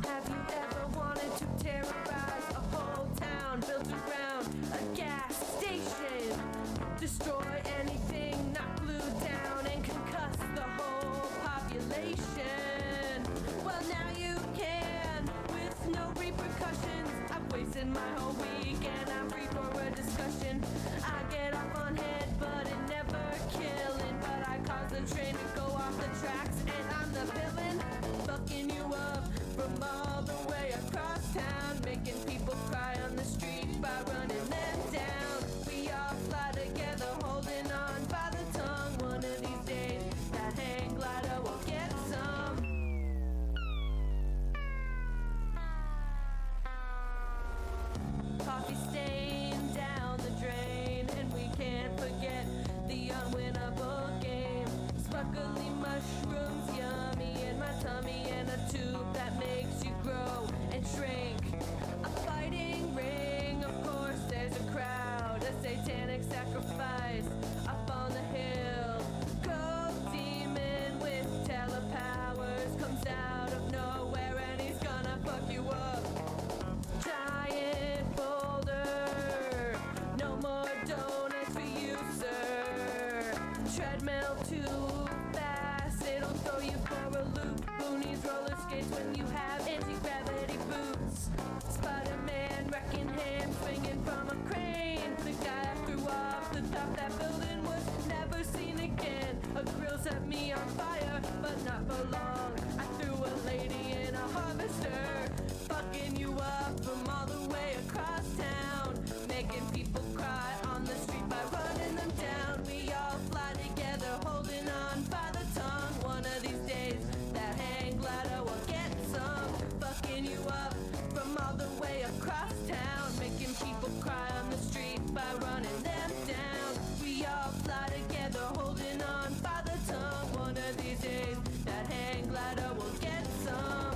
Have you ever wanted to terrorize a whole town built around a gas station? Destroy anything not glued down and concuss the whole population. Well, now you can with no repercussions. I've wasted my whole week and I'm free for a discussion. I get off on head, but it never killing. But I cause the train to go off the tracks, and I'm the villain, fucking you up from all the way across town, making people cry on the street by running them down. We all fly together, holding on by the tongue. One of these days, that hang glider will get some. Coffee stain down the drain, and we can't forget the unwinnable game. Sparkly mushrooms, yummy in my tummy, and a tube that makes you grow and shrink. A fighting ring, of course there's a crowd, a satanic sacrifice up on the hill. Ghost demon with telepowers comes out of nowhere, and he's gonna fuck you up. Giant boulder, no more donuts for you, sir. Treadmill too fast, it'll throw you for a loop. Who needs roller skates when you have anti-gravity boots? Spider-Man wrecking him, swinging from a crane. The guy I threw off the top that building was never seen again. A grill set me on fire, but not for long. I threw a lady in a harvester, fucking you up from all the way across town, making people cry on the street by running them down. We all fly together, holding on by the tongue. One of these days, that hang glider will get some, fucking you up from all the way across town, making people cry on the street by running them down. We all fly together, holding on by the tongue. One of these days, that hang glider will get some.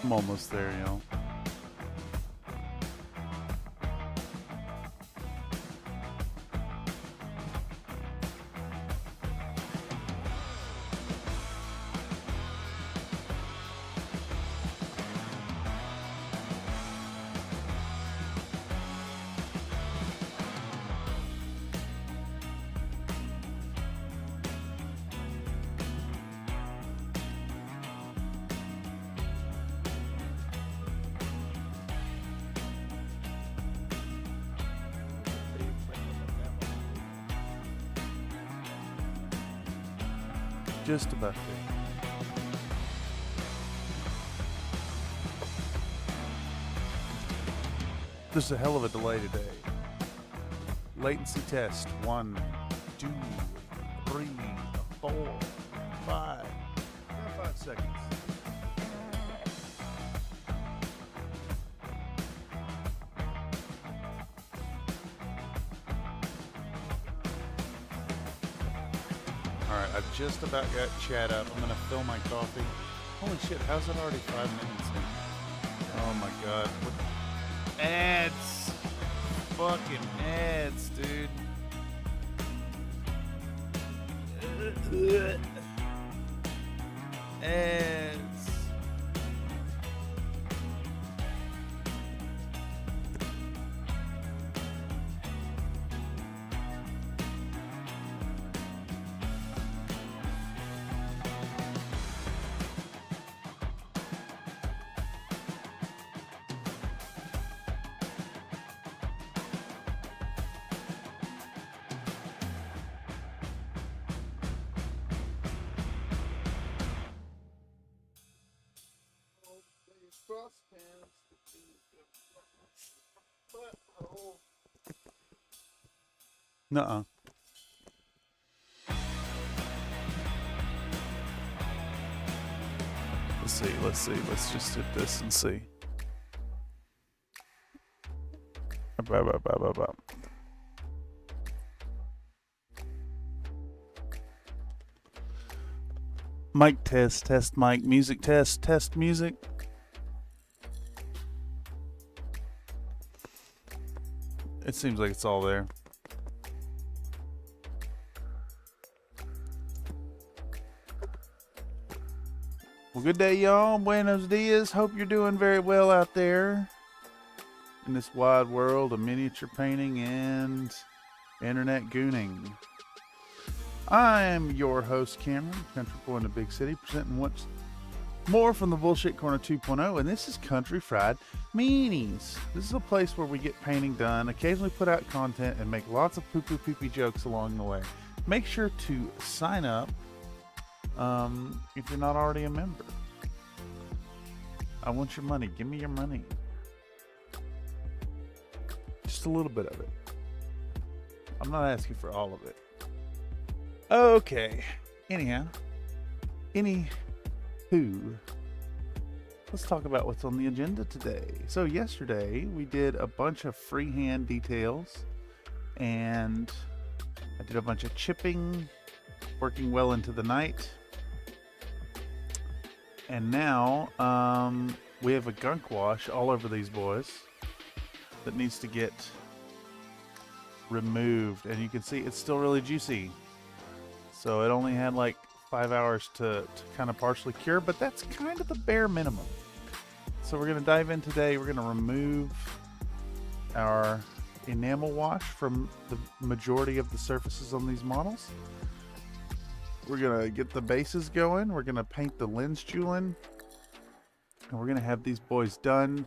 I'm almost there, y'all. Just about there. This is a hell of a delay today. Latency test 1, 2, 3, 4, 5. 5 seconds. Alright, I've just about got chat up. I'm gonna fill my coffee. Holy shit, how's it already 5 minutes in? Oh my god. What? Ads! Fucking ads, dude. Ads. cross pants. Nuh-uh. Let's see. Let's just hit this and see. Mic test mic, music test music. It seems like it's all there. Well, good day, y'all. Buenos dias. Hope you're doing very well out there in this wide world of miniature painting and internet gooning. I am your host, Cameron, country boy in the big city, presenting what's more from the Bullshit Corner 2.0, and this is Country Fried Meanies. This is a place where we get painting done, occasionally put out content, and make lots of poo-poo pee-pee jokes along the way. Make sure to sign up if you're not already a member. I want your money. Give me your money. Just a little bit of it. I'm not asking for all of it. Okay. Anyhow. Anywho. Let's talk about what's on the agenda today. So yesterday we did a bunch of freehand details and I did a bunch of chipping, working well into the night. And now we have a gunk wash all over these boys that needs to get removed. And you can see it's still really juicy. So it only had like 5 hours to kind of partially cure, but that's kind of the bare minimum. So we're going to dive in today. We're going to remove our enamel wash from the majority of the surfaces on these models. We're going to get the bases going. We're going to paint the lens jewelin. And we're going to have these boys done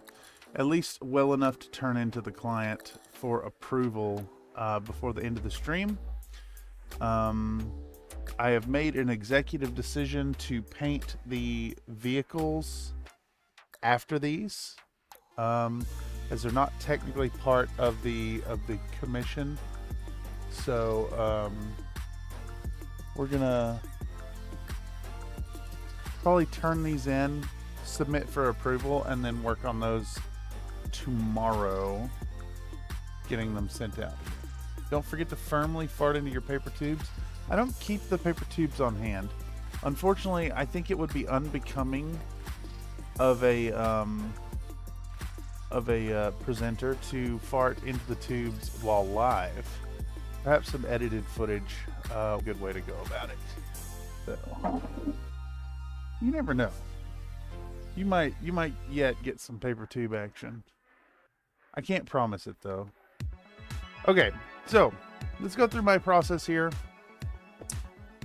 at least well enough to turn into the client for approval before the end of the stream. I have made an executive decision to paint the vehicles after these, as they're not technically part of the commission. So we're gonna probably turn these in, submit for approval, and then work on those tomorrow, getting them sent out. Don't forget to firmly fart into your paper tubes. I don't keep the paper tubes on hand. Unfortunately, I think it would be unbecoming of a presenter to fart into the tubes while live. Perhaps some edited footage, a good way to go about it. So, you never know. You might yet get some paper tube action. I can't promise it though. Okay, so let's go through my process here.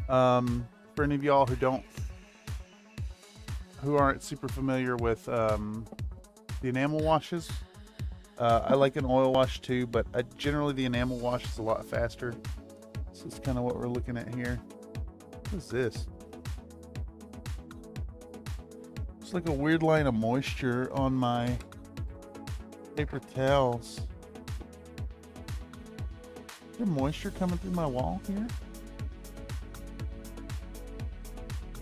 For any of y'all who aren't super familiar with the enamel washes, I like an oil wash too, but generally the enamel wash is a lot faster. So it's kind of what we're looking at here. What is this? It's like a weird line of moisture on my paper towels. Is there moisture coming through my wall here?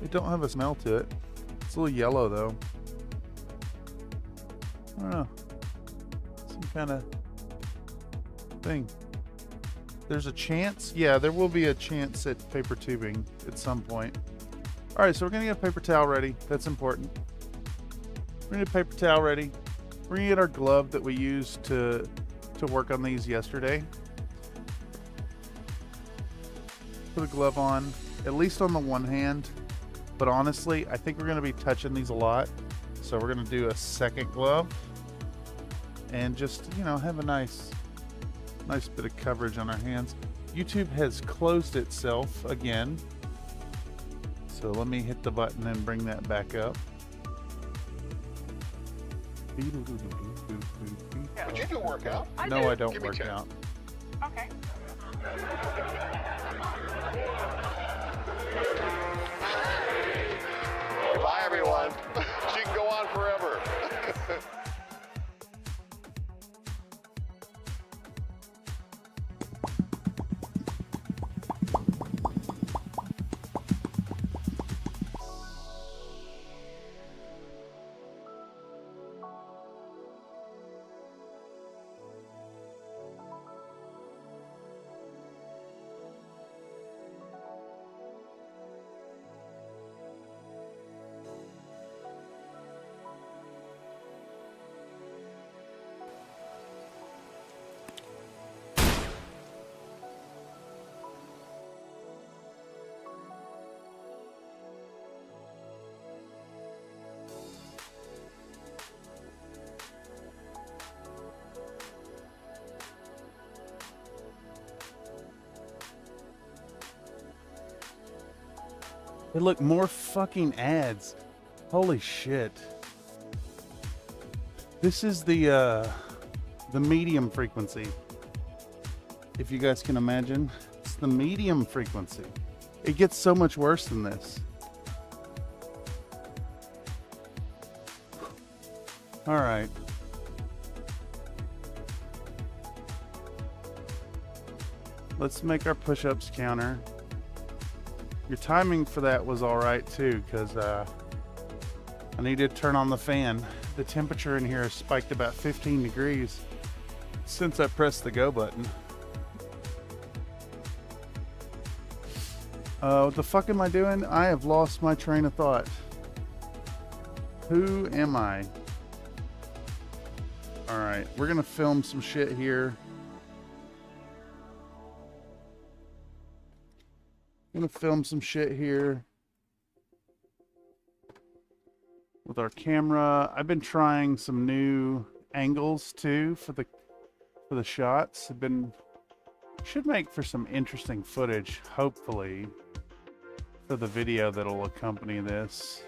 It don't have a smell to it. It's a little yellow though. I don't know. Some kind of thing. There's a chance? Yeah, there will be a chance at paper tubing at some point. Alright, so we're gonna get a paper towel ready. That's important. We're gonna get a paper towel ready. We're gonna get our glove that we used to work on these yesterday. Put a glove on, at least on the one hand. But honestly, I think we're going to be touching these a lot. So we're going to do a second glove. And just, you know, have a nice bit of coverage on our hands. YouTube has closed itself again. So let me hit the button and bring that back up. Yeah, but you do work out. No, I don't work out. Okay. Bye, everyone. She can go on forever. Hey, look, more fucking ads. Holy shit. This is the medium frequency. If you guys can imagine, it's the medium frequency. It gets so much worse than this. All right. Let's make our push-ups counter. Your timing for that was all right too, because I need to turn on the fan. The temperature in here has spiked about 15 degrees since I pressed the go button. What the fuck am I doing? I have lost my train of thought. Who am I? All right, we're gonna film some shit here. I'm gonna film some shit here with our camera. I've been trying some new angles too for the shots. Should make for some interesting footage, hopefully, for the video that'll accompany this.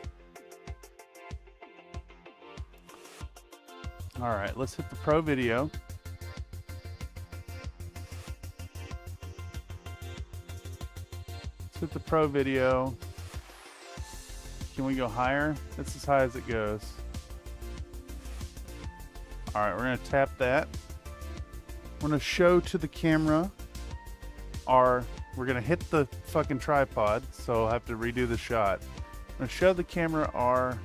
All right, let's hit the pro video. Let's hit the pro video. Can we go higher? That's as high as it goes. All right, we're gonna tap that. We're gonna show to the camera we're gonna hit the fucking tripod, so I'll have to redo the shot. I'm gonna show the camera our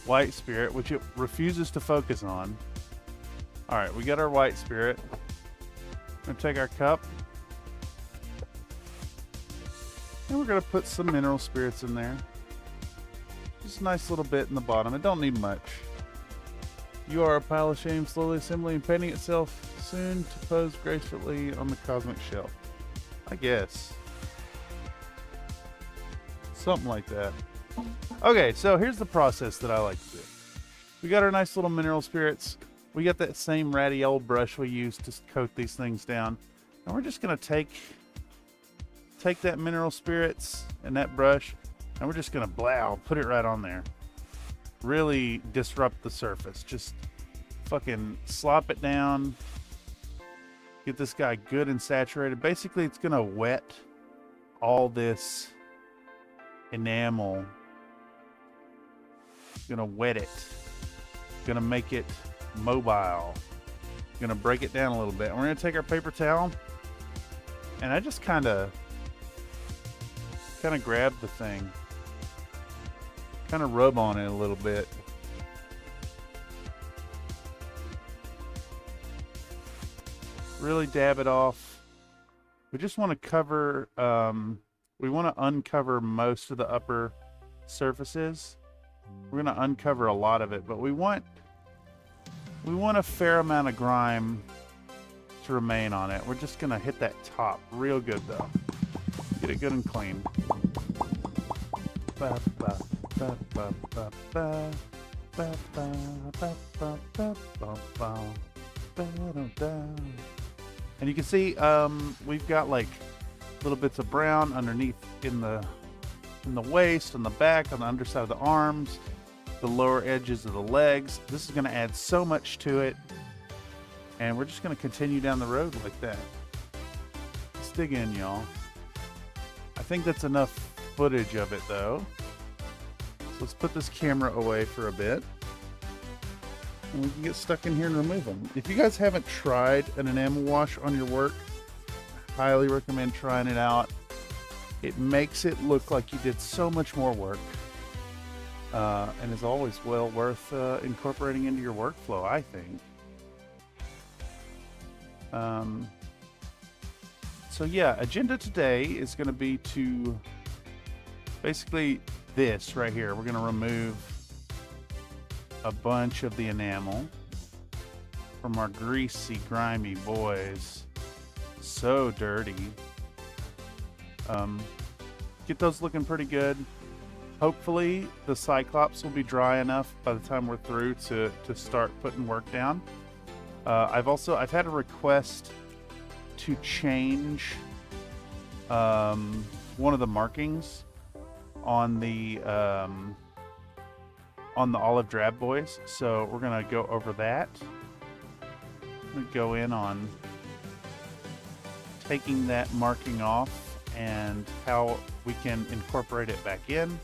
white spirit, which it refuses to focus on. All right, we got our white spirit. We're gonna take our cup and we're gonna put some mineral spirits in there. Just a nice little bit in the bottom. It don't need much. You are a pile of shame, slowly assembling and painting itself, soon to pose gracefully on the cosmic shelf. I guess. Something like that. Okay, so here's the process that I like to do. We got our nice little mineral spirits. We got that same ratty old brush we used to coat these things down. And we're just gonna take that mineral spirits and that brush, and we're just gonna put it right on there. Really disrupt the surface. Just fucking slop it down. Get this guy good and saturated. Basically, it's gonna wet all this enamel. Gonna wet it. Gonna make it mobile. Gonna break it down a little bit. And we're gonna take our paper towel, and I just kind of grab the thing. Kind of rub on it a little bit. Really dab it off. We just want to cover, we want to uncover most of the upper surfaces. We're going to uncover a lot of it, but we want a fair amount of grime to remain on it. We're just going to hit that top real good though. Get it good and clean. Ba, ba, ba, ba, ba, ba. Ba, ba, ba, ba, ba, ba, ba. Ba, da, da. And you can see we've got like little bits of brown underneath in the waist, on the back, on the underside of the arms, the lower edges of the legs. This is going to add so much to it, and we're just going to continue down the road like that. Let's dig in, y'all. I think that's enough footage of it though. So let's put this camera away for a bit, and we can get stuck in here and remove them. If you guys haven't tried an enamel wash on your work, I highly recommend trying it out. It makes it look like you did so much more work, and is always well worth incorporating into your workflow, I think. So yeah, agenda today is going to be to basically this right here. We're going to remove a bunch of the enamel from our greasy, grimy boys. So dirty. Get those looking pretty good. Hopefully the Cyclops will be dry enough by the time we're through to start putting work down. I've had a request to change one of the markings on the olive drab boys. So we're gonna go over that. I'm gonna go in on taking that marking off and how we can incorporate it back in.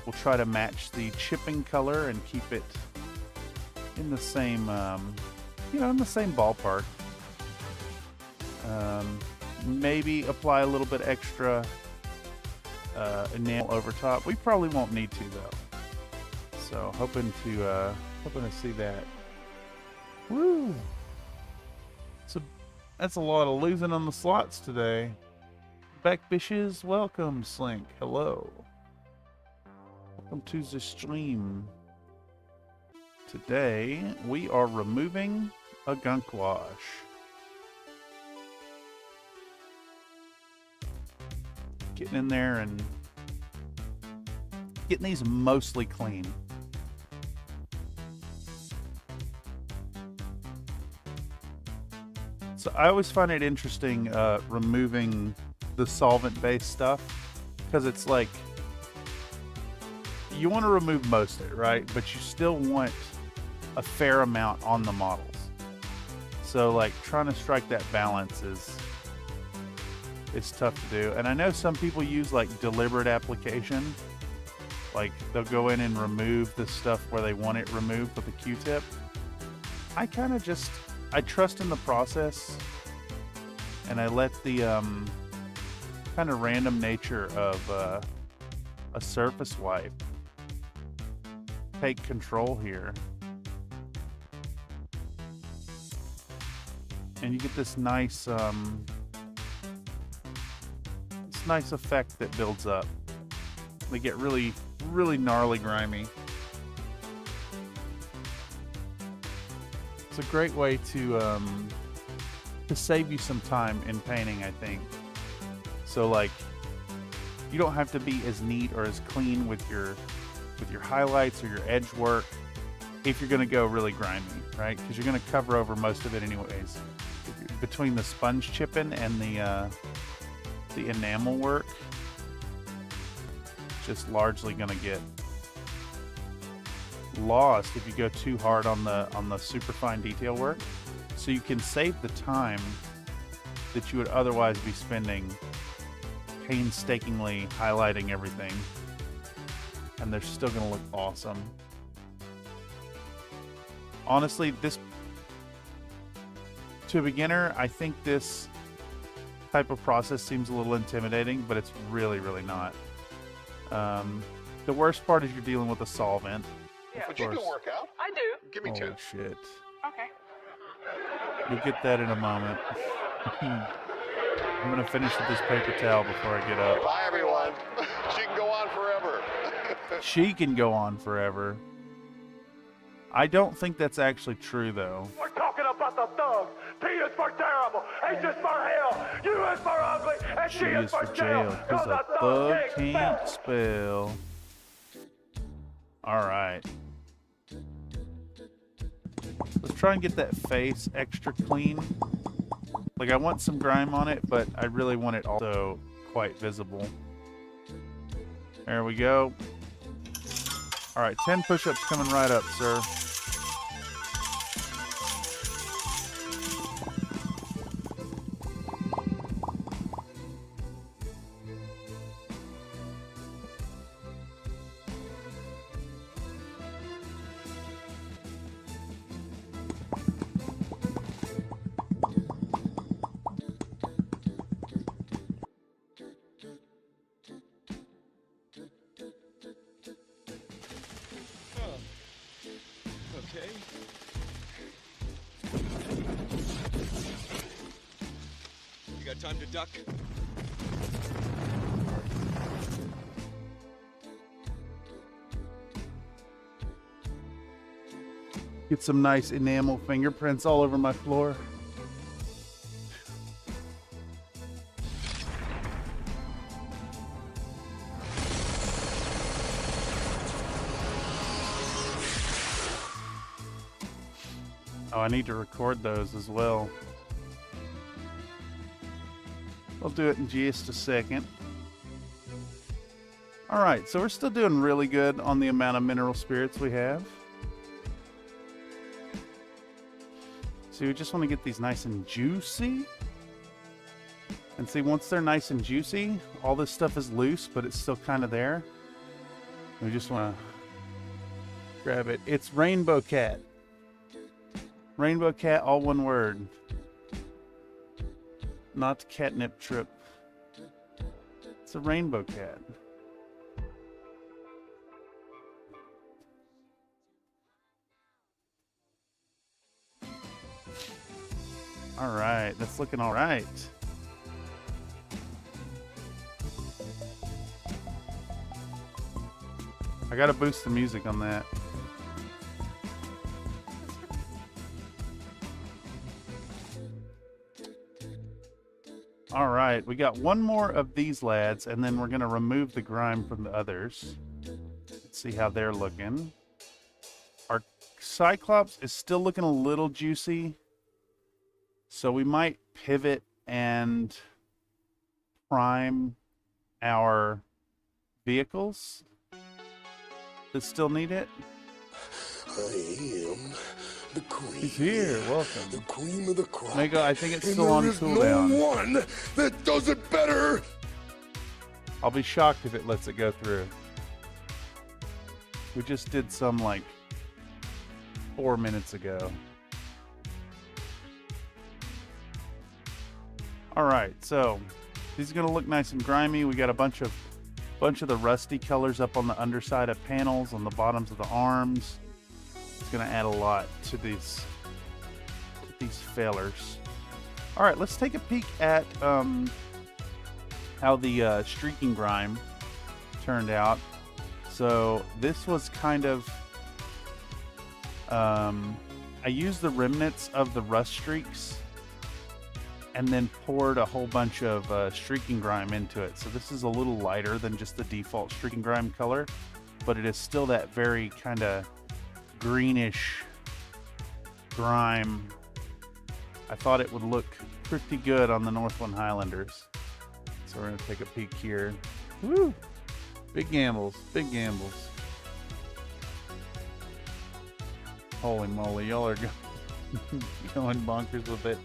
We'll try to match the chipping color and keep it in the same, in the same ballpark. Maybe apply a little bit extra enamel over top. We probably won't need to though. So hoping to see that. Woo! So that's a lot of losing on the slots today. Back bitches, welcome. Slink, hello. Welcome to the stream. Today we are removing a gunk wash. Getting in there and getting these mostly clean. So I always find it interesting removing the solvent-based stuff, because it's like you want to remove most of it, right? But you still want a fair amount on the models. So like trying to strike that balance is tough to do. And I know some people use like deliberate application. Like they'll go in and remove the stuff where they want it removed with a Q-tip. I kind of I trust in the process, and I let the kind of random nature of a surface wipe take control here. And you get this nice nice effect that builds up. They get really, really gnarly grimy. It's a great way to save you some time in painting, I think. So like, you don't have to be as neat or as clean with your highlights or your edge work if you're going to go really grimy, right? Because you're going to cover over most of it anyways. Between the sponge chipping and the enamel work, just largely going to get lost if you go too hard on the super fine detail work. So you can save the time that you would otherwise be spending painstakingly highlighting everything, and they're still going to look awesome. Honestly, this, to a beginner, I think this type of process seems a little intimidating, but it's really, really not. The worst part is you're dealing with a solvent. Yeah, but you can work out. I do. Give me Holy two. shit. Okay. You'll get that in a moment. I'm gonna finish with this paper towel before I get up. Bye, everyone. She can go on forever. She can go on forever. I don't think that's actually true, though. We're talking about the thugs. P is for terrible, H is for hell, U is for ugly, and She G is for jail, because a thug can't spell. Alright. Let's try and get that face extra clean. Like, I want some grime on it, but I really want it also quite visible. There we go. Alright, 10 push-ups coming right up, sir. Okay. You got time to duck? Get some nice enamel fingerprints all over my floor. Oh, I need to record those as well. We'll do it in just a second. All right, so we're still doing really good on the amount of mineral spirits we have. So we just want to get these nice and juicy. And see, once they're nice and juicy, all this stuff is loose, but it's still kind of there. We just want to grab it. It's Rainbow Cat. Rainbow Cat, all one word. Not catnip trip. It's a Rainbow Cat. All right, that's looking all right. I gotta boost the music on that. All right, we got one more of these lads, and then we're gonna remove the grime from the others. Let's see how they're looking. Our Cyclops is still looking a little juicy. So we might pivot and prime our vehicles that still need it. I am the queen. He's here. Welcome. The queen of the crop. Mega, I think it's And still on there is cooldown. no one that does it better. I'll be shocked if it lets it go through. We just did some like 4 minutes ago. All right, so these are gonna look nice and grimy. We got a bunch of the rusty colors up on the underside of panels, on the bottoms of the arms. It's gonna add a lot to these fellers. All right, let's take a peek at how the streaking grime turned out. So this was kind of I used the remnants of the rust streaks and then poured a whole bunch of streaking grime into it. So this is a little lighter than just the default streaking grime color, but it is still that very kind of greenish grime. I thought it would look pretty good on the Northland Highlanders. So we're gonna take a peek here. Woo! Big gambles, big gambles. Holy moly, y'all are going bonkers with it.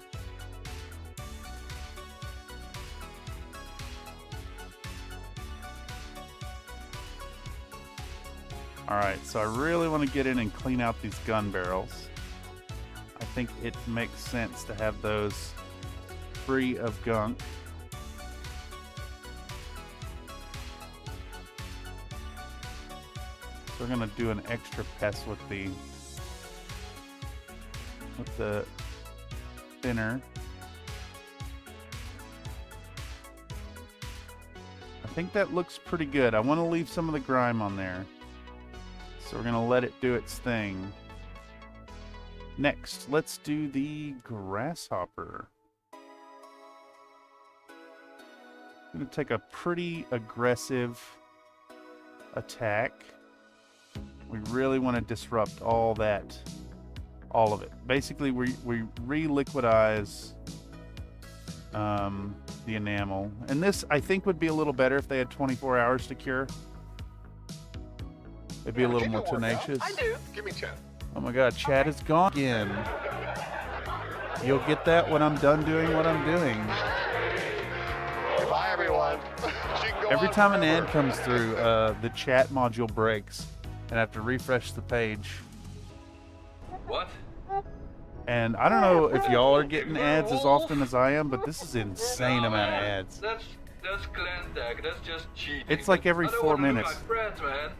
Alright, so I really want to get in and clean out these gun barrels. I think it makes sense to have those free of gunk. So we're going to do an extra pass with the thinner. I think that looks pretty good. I want to leave some of the grime on there. So we're gonna let it do its thing. Next, let's do the grasshopper. I'm gonna take a pretty aggressive attack. We really want to disrupt all of it. Basically, we re-liquidize the enamel. And this, I think, would be a little better if they had 24 hours to cure. It'd be a little more tenacious. I do. Give me 10. Oh my god, Chad is gone again. You'll get that when I'm done doing what I'm doing. Bye, everyone. She can go Every on time an forever. ad comes through, the chat module breaks, and I have to refresh the page. What? And I don't know if y'all are getting ads as often as I am, but this is an insane amount of ads. That's clan tag. That's just cheating. It's like every I don't 4 wanna look minutes. like friends, man.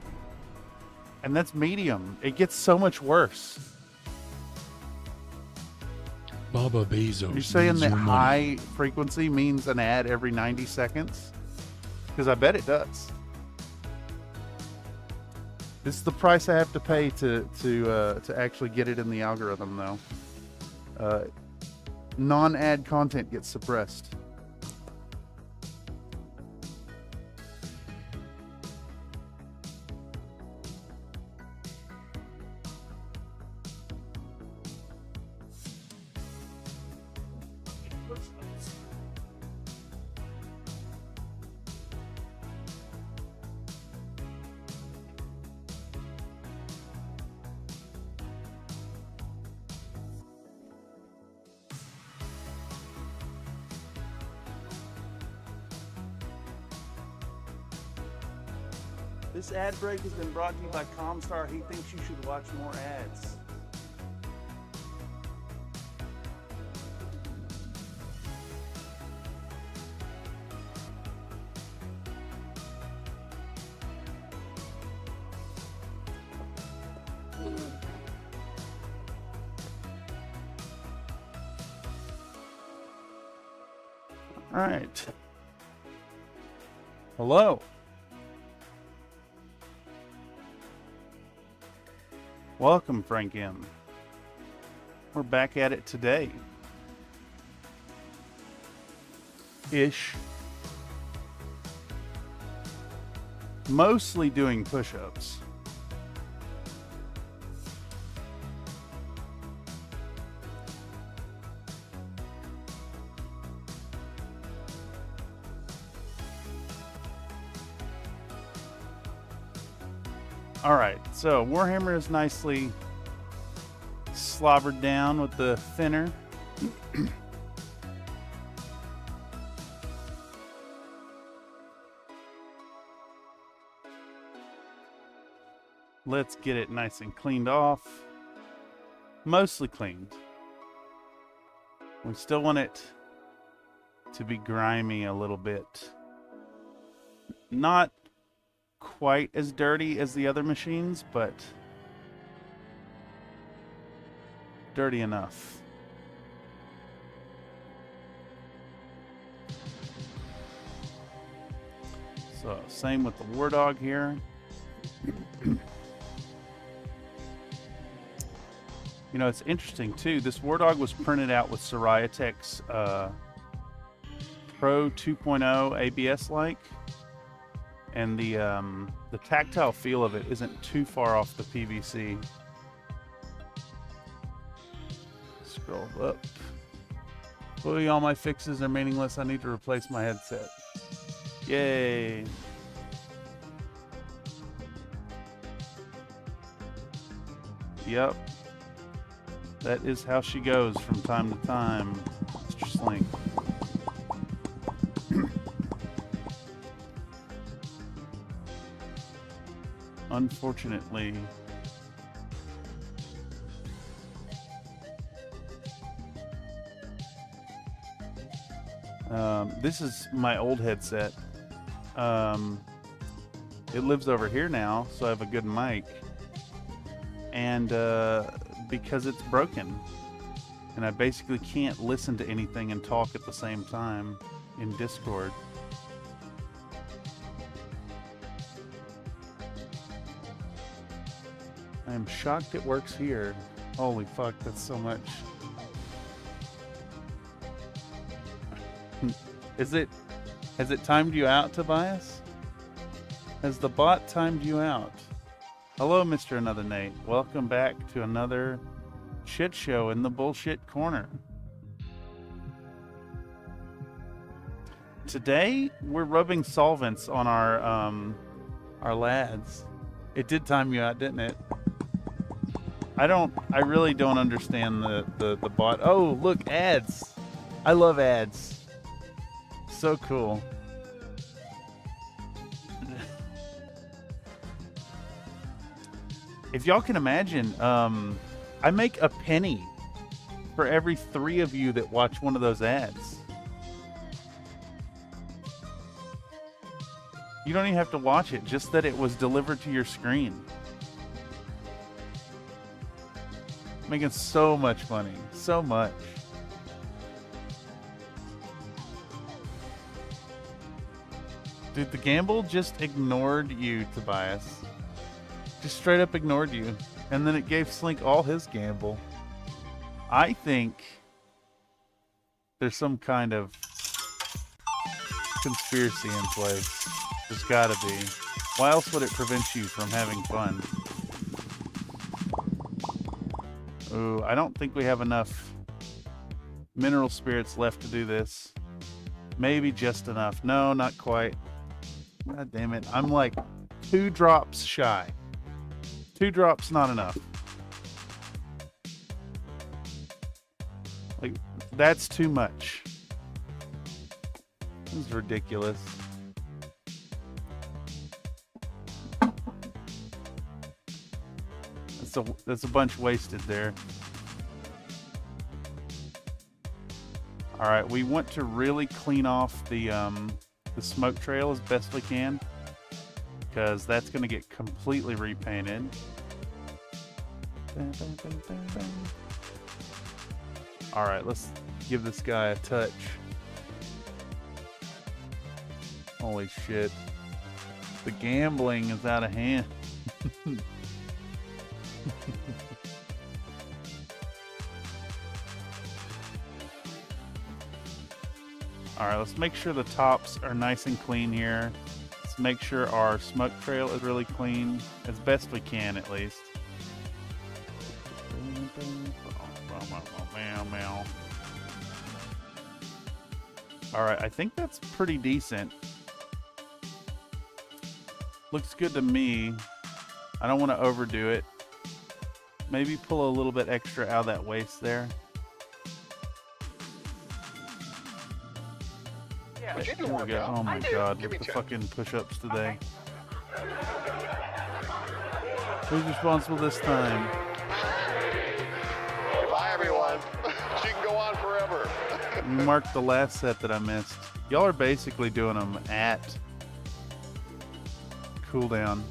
And that's medium. It gets so much worse. Baba Bezos. You're saying needs that your money. high frequency means an ad every 90 seconds? Because I bet it does. This is the price I have to pay to actually get it in the algorithm, though. Non-ad content gets suppressed. This ad break has been brought to you by Comstar. He thinks you should watch more ads. All right. Hello. Welcome, Frank M. We're back at it today. Ish. Mostly doing push-ups. Alright, so Warhammer is nicely slobbered down with the thinner. Let's get it nice and cleaned off. Mostly cleaned. We still want it to be grimy a little bit. Not quite as dirty as the other machines, but dirty enough. So, same with the War Dog here. You know, it's interesting too. This War Dog was printed out with Soraya-Tech's Pro 2.0 ABS-like. And the tactile feel of it isn't too far off the PVC. Scroll up. Boy, all my fixes are meaningless. I need to replace my headset. Yay. Yep. That is how she goes from time to time, Mr. Slink. Unfortunately, this is my old headset. It lives over here now, so I have a good mic. And because it's broken, and I basically can't listen to anything and talk at the same time in Discord. I am shocked it works here. Holy fuck, that's so much. Has it timed you out, Tobias? Has the bot timed you out? Hello, Mr. Another Nate. Welcome back to another shit show in the bullshit corner. Today, we're rubbing solvents on our lads. It did time you out, didn't it? I really don't understand the bot. Oh, look, ads. I love ads. So cool. If y'all can imagine, I make a penny for every 3 of you that watch one of those ads. You don't even have to watch it, just that it was delivered to your screen. Making so much money. So much. Dude, the gamble just ignored you, Tobias. Just straight up ignored you. And then it gave Slink all his gamble. I think there's some kind of conspiracy in place. There's gotta be. Why else would it prevent you from having fun? Ooh, I don't think we have enough mineral spirits left to do this. Maybe just enough. No, not quite. God damn it. I'm like 2 drops shy. 2 drops, not enough. Like, that's too much. This is ridiculous. That's a bunch wasted there. All right, we want to really clean off the smoke trail as best we can, because that's going to get completely repainted. All right, let's give this guy a touch. Holy shit. The gambling is out of hand. All right, let's make sure the tops are nice and clean here. Let's make sure our smoke trail is really clean, as best we can at least. All right, I think that's pretty decent. Looks good to me. I don't want to overdo it. Maybe pull a little bit extra out of that waist there. Would you Here we work go. out? Oh my do. god, Give with me the 10. fucking push-ups today. Who's responsible this time? Bye, everyone. She can go on forever. Mark the last set that I missed. Y'all are basically doing them at cooldown.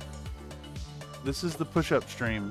This is the push-up stream.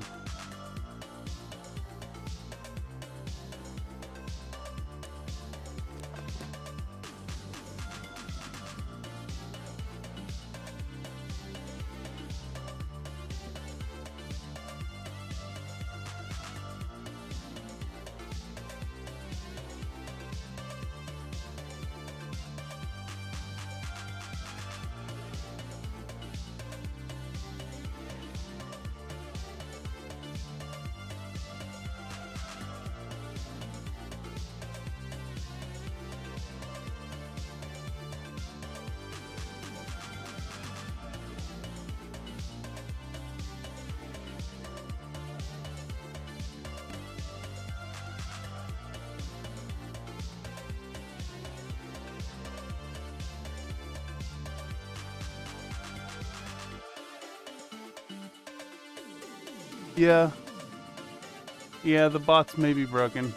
Yeah, the bots may be broken.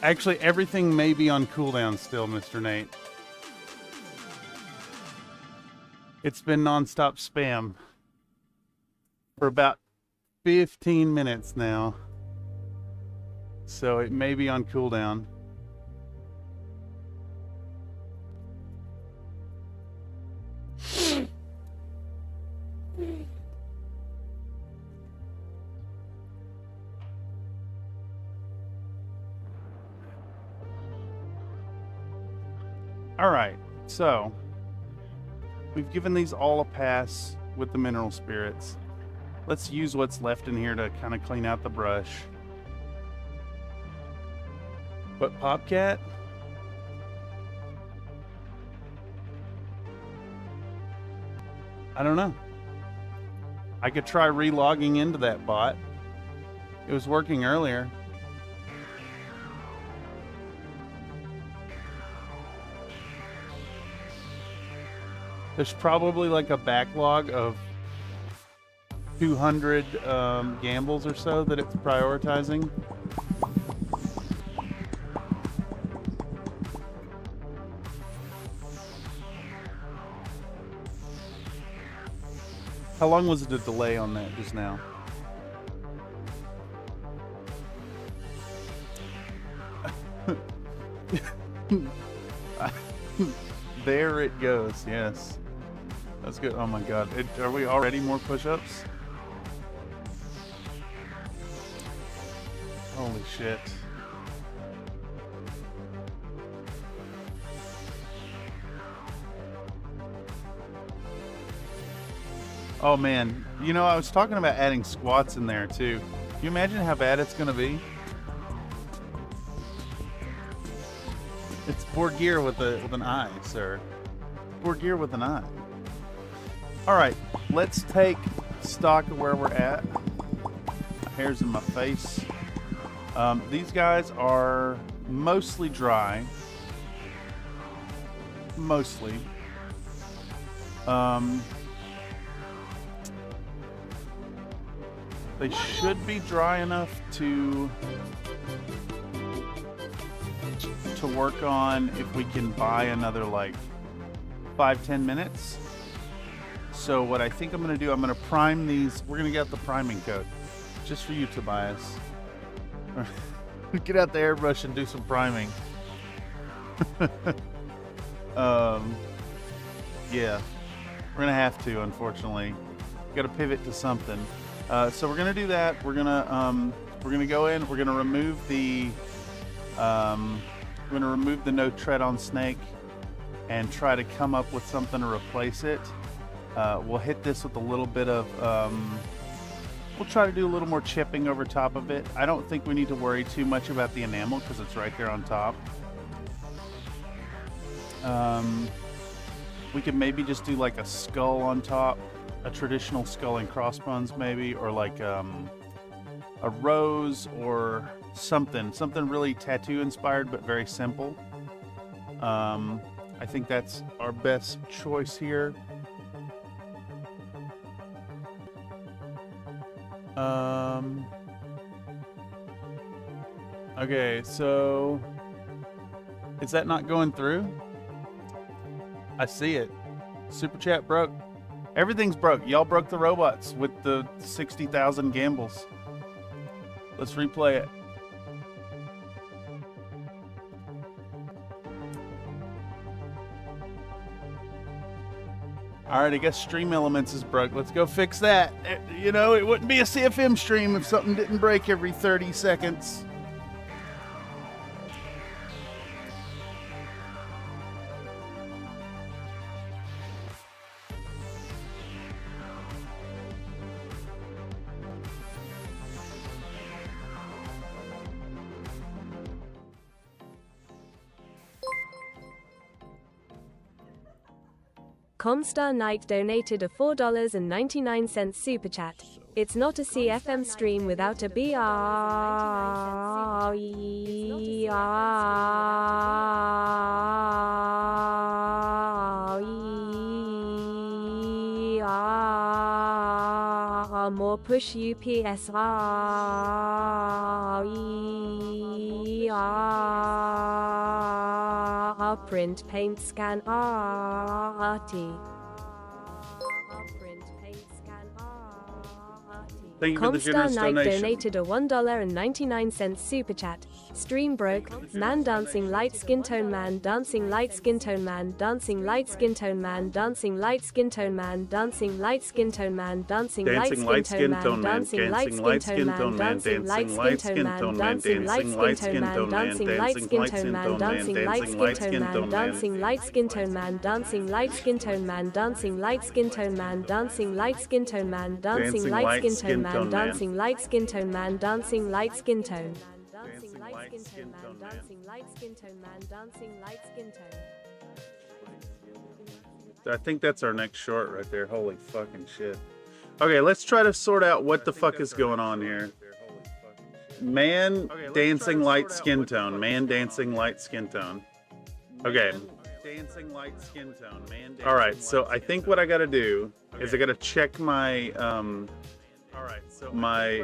Actually, everything may be on cooldown still, Mr. Nate. It's been nonstop spam for about 15 minutes now. So it may be on cooldown. All right, so we've given these all a pass with the mineral spirits. Let's use what's left in here to kind of clean out the brush. But Popcat? I don't know. I could try re-logging into that bot. It was working earlier. There's probably like a backlog of 200 gambles or so that it's prioritizing. How long was the delay on that just now? There it goes, yes. That's good. Oh my god. Are we already more push-ups? Holy shit. Oh man, you know, I was talking about adding squats in there too. Can you imagine how bad it's gonna be? It's poor gear with an eye, sir. Poor gear with an eye. Alright, let's take stock of where we're at. My hair's in my face. These guys are mostly dry. Mostly. They should be dry enough to work on if we can buy another like 5-10 minutes. So what I think I'm going to do, I'm going to prime these. We're going to get out the priming coat just for you, Tobias. Get out the airbrush and do some priming. Yeah, we're gonna have to, unfortunately. Got to pivot to something. So we're gonna do that. We're gonna go in. We're gonna remove the no tread on snake and try to come up with something to replace it. We'll hit this with a little bit of. We'll try to do a little more chipping over top of it. I don't think we need to worry too much about the enamel because it's right there on top. We could maybe just do like a skull on top, a traditional skull and crossbones maybe, or like a rose or something really tattoo inspired but very simple. I think that's our best choice here. Okay, so is that not going through? I see it. Super chat broke. Everything's broke. Y'all broke the robots with the 60,000 gambles. Let's replay it. All right, I guess Stream Elements is broke. Let's go fix that. You know, it wouldn't be a CFM stream if something didn't break every 30 seconds. Comstar Knight donated a $4.99 super chat. It's not a CFM stream without a BR. More push UPS. Print paint scan RT. Thank you for the generous Comstar Knight donation. donated a $1.99 super chat. Stream broke. Man dancing light skin tone man dancing light skin tone man dancing light skin tone man dancing light skin tone man dancing light skin tone man dancing light skin tone man dancing light skin tone man dancing light skin tone man dancing light skin tone man dancing light skin tone man dancing light skin tone man dancing light skin tone man dancing light skin tone man dancing light skin tone man dancing light skin tone man dancing light skin tone man dancing light skin tone man dancing light skin tone dancing light skin tone man dancing light skin tone man dancing light skin tone. I think that's our next short right there. Holy fucking shit. Okay, let's try to sort out what the fuck is going on here. Man dancing light skin tone. Man dancing light skin tone. Okay. Alright, so I think what I gotta do is I gotta check my my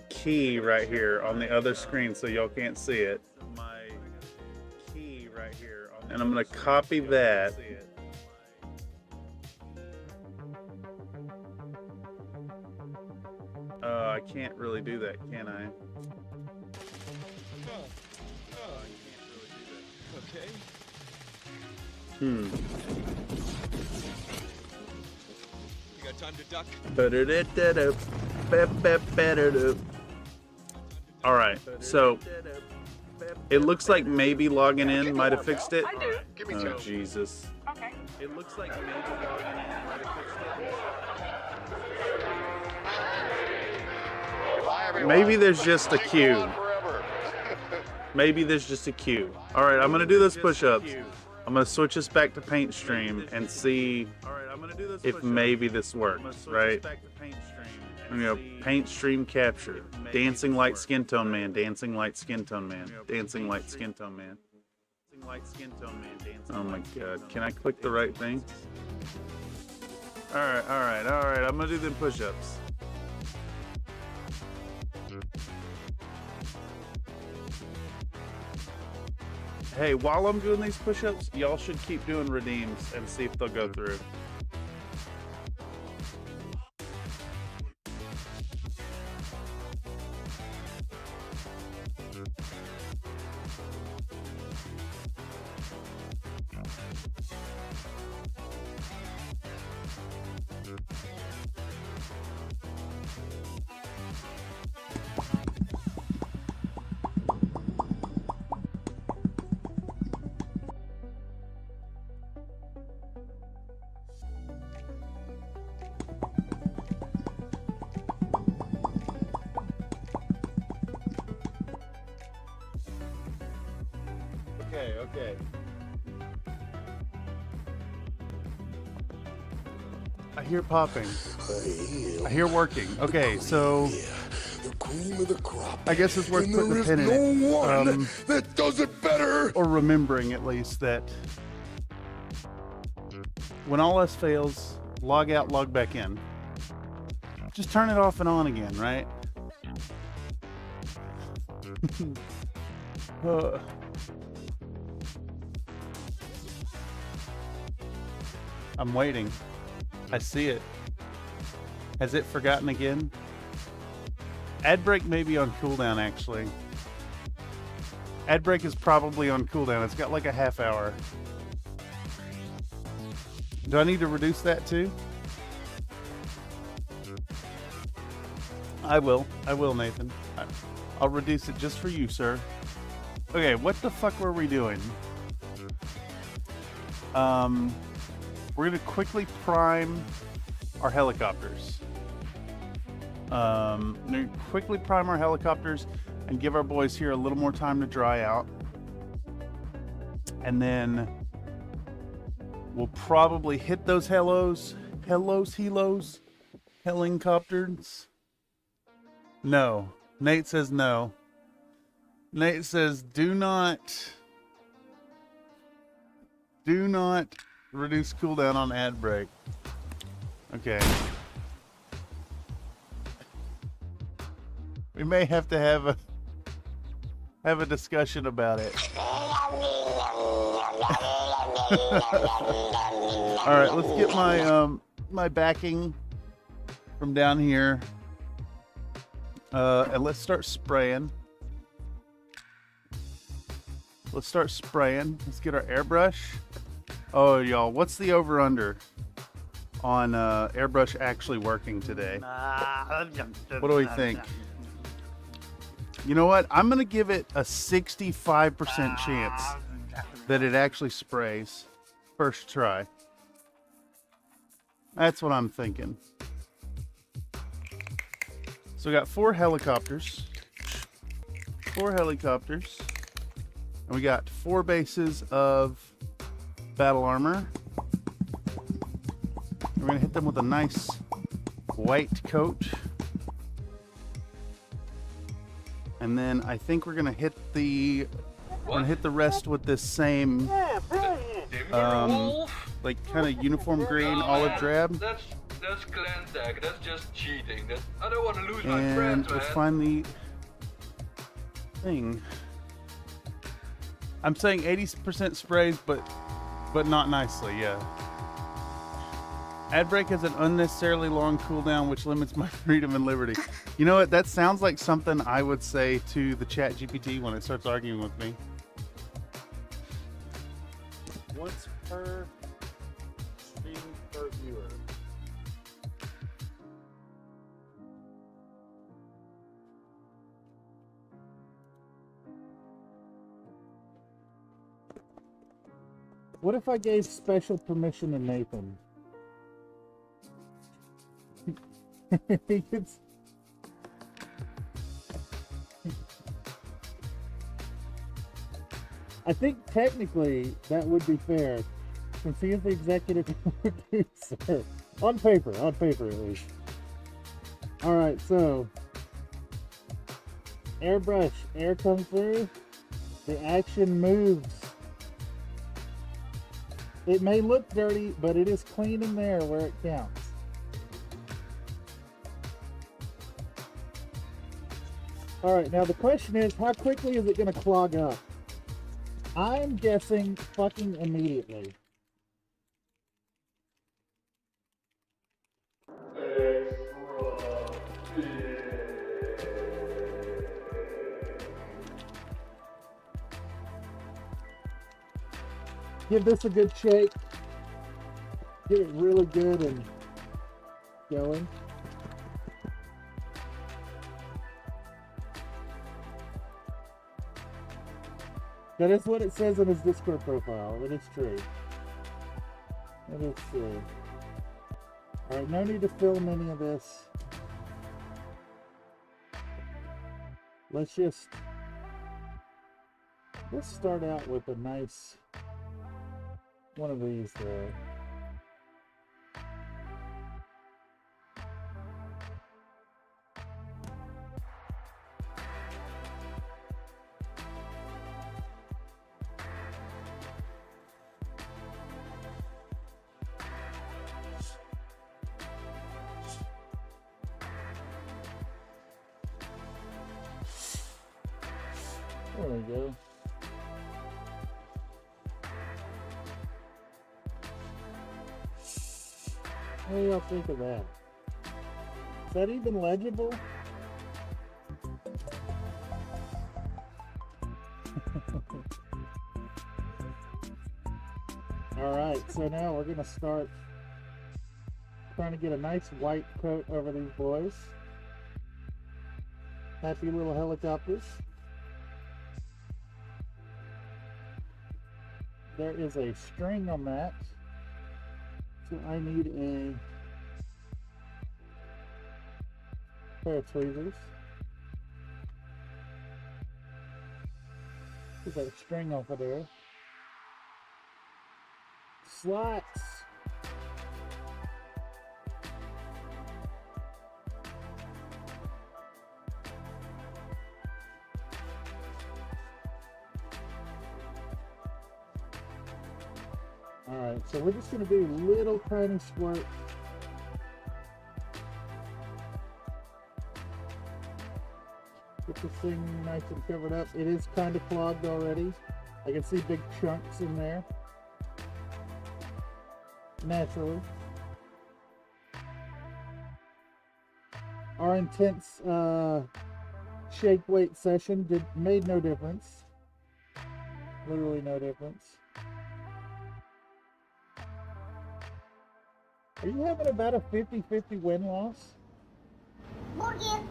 key right here on the other screen so y'all can't see it. And I'm gonna copy that. I can't really do that, can I? Okay. Hmm. You got time to duck? Alright, so it looks like maybe logging in might have fixed it. I do. Give me two. Oh, Jesus. Okay. It looks like maybe logging in might have fixed Bye, it. everyone. Maybe there's just a Jig go queue. on forever. Maybe there's just a queue. Alright, I'm gonna do those push-ups. I'm gonna switch us back to paint stream and see if maybe this works, right? I'm gonna go paint stream capture. Dancing light skin tone man, dancing light skin tone man, dancing light skin tone man. Oh my god, can I click the right thing? Alright, I'm gonna do them push-ups. Hey, while I'm doing these push-ups, y'all should keep doing redeems and see if they'll go through. Okay. I hear popping. I hear working. Okay, so The cream of the crop. I guess it's worth And putting there a is pin in it. no one that does it better. Or remembering at least that when all else fails, log out, log back in. Just turn it off and on again, right? I'm waiting. I see it. Has it forgotten again? Ad break may be on cooldown actually. Ad break is probably on cooldown. It's got like a half hour. Do I need to reduce that too? I will, Nathan. I'll reduce it just for you, sir. Okay, what the fuck were we doing? We're gonna quickly prime our helicopters. We're gonna quickly prime our helicopters and give our boys here a little more time to dry out. And then we'll probably hit those helicopters. No. Nate says no. Nate says do not reduce cooldown on ad break. Okay. We may have to have a discussion about it. All right, let's get my my backing from down here. And let's start spraying. Let's start spraying. Let's get our airbrush. Oh, y'all, what's the over-under on airbrush actually working today? What do we think? You know what? I'm going to give it a 65% chance that it actually sprays first try. That's what I'm thinking. So we got 4 helicopters. 4 helicopters. And we got 4 bases of battle armor. We're gonna hit them with a nice white coat. And then I think we're gonna hit the rest with this same like kind of uniform green olive drab. That's clan tag. That's just cheating. I don't want to lose my And friends, let's man. find the thing. I'm saying 80% sprays, but not nicely, yeah. Ad break has an unnecessarily long cooldown, which limits my freedom and liberty. You know what? That sounds like something I would say to the chat GPT when it starts arguing with me. Once per stream per viewer. What if I gave special permission to Nathan? I think technically that would be fair, since he is the executive producer. On paper at least. Alright, so airbrush, air comes through, the action moves. It may look dirty, but it is clean in there where it counts. Alright, now the question is, how quickly is it going to clog up? I'm guessing fucking immediately. Give this a good shake. Get it really good and going. That is what it says in his Discord profile. It is true. It is true. Alright, no need to film any of this. Let's start out with a nice one of these there. There we go. What do y'all think of that? Is that even legible? Alright, so now we're going to start trying to get a nice white coat over these boys. Happy little helicopters. There is a string on that, so I need a pair of tweezers. Get that string off of there. Slots. Alright, so we're just going to do little tiny squirts. Get this thing nice and covered up. It is kind of clogged already. I can see big chunks in there. Naturally. Our intense shake weight session made no difference. Literally no difference. Are you having about a 50-50 win-loss? Morgan.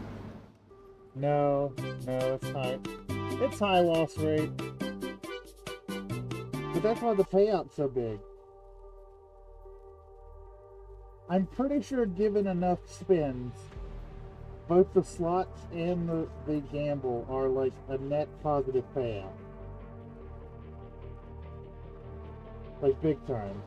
No, it's high. It's high loss rate. But that's why the payout's so big. I'm pretty sure given enough spins, both the slots and the gamble are like a net positive payout. Like big time.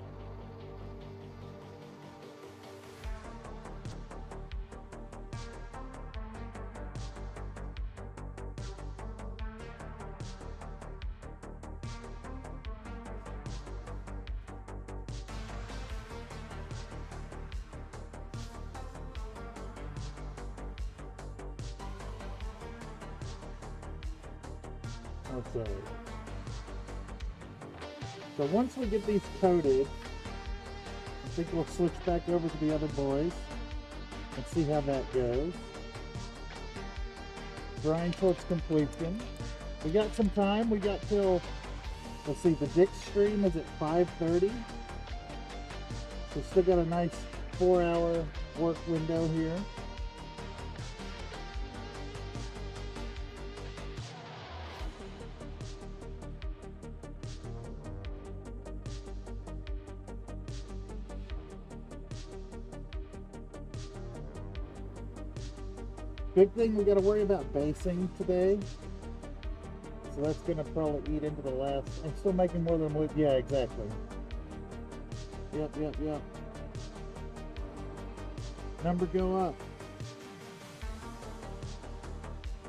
Okay. So once we get these coated, I think we'll switch back over to the other boys and see how that goes. Grind towards completion. We got some time. We got till, let's see, the Dick stream is at 5:30. So still got a nice 4-hour work window here. Big thing, we got to worry about basing today. So that's going to probably eat into the last. I'm still making more than wood. Yeah, exactly. Yep. Number go up.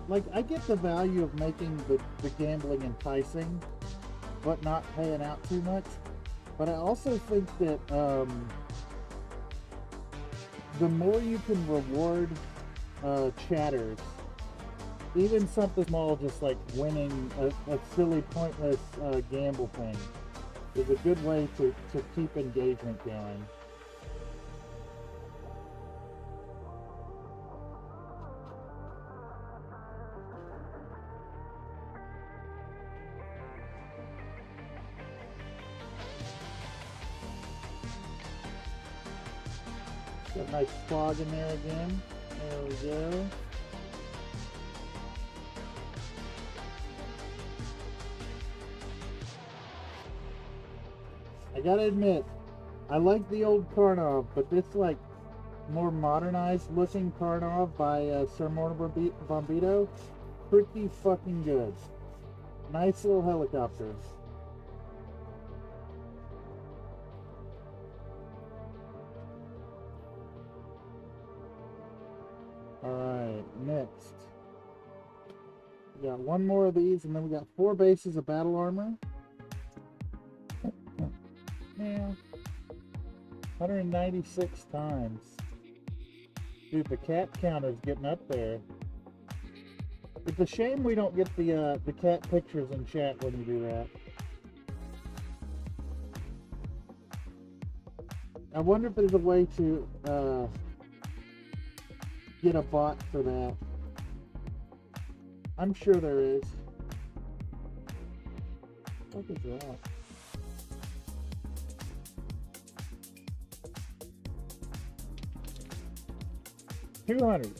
Like, I get the value of making the gambling enticing, but not paying out too much. But I also think that the more you can reward chatters, even something small, just like winning a silly, pointless gamble thing, is a good way to keep engagement going. Got a nice clog in there again. There we go. I gotta admit, I like the old Karnov, but this like more modernized looking Karnov by Sir Mortimer Bombito, pretty fucking good. Nice little helicopter. Alright, next. We got one more of these, and then we got 4 bases of battle armor. Yeah. 196 times. Dude, the cat count is getting up there. It's a shame we don't get the cat pictures in chat when you do that. I wonder if there's a way to get a bot for that. I'm sure there is. What is that? $200.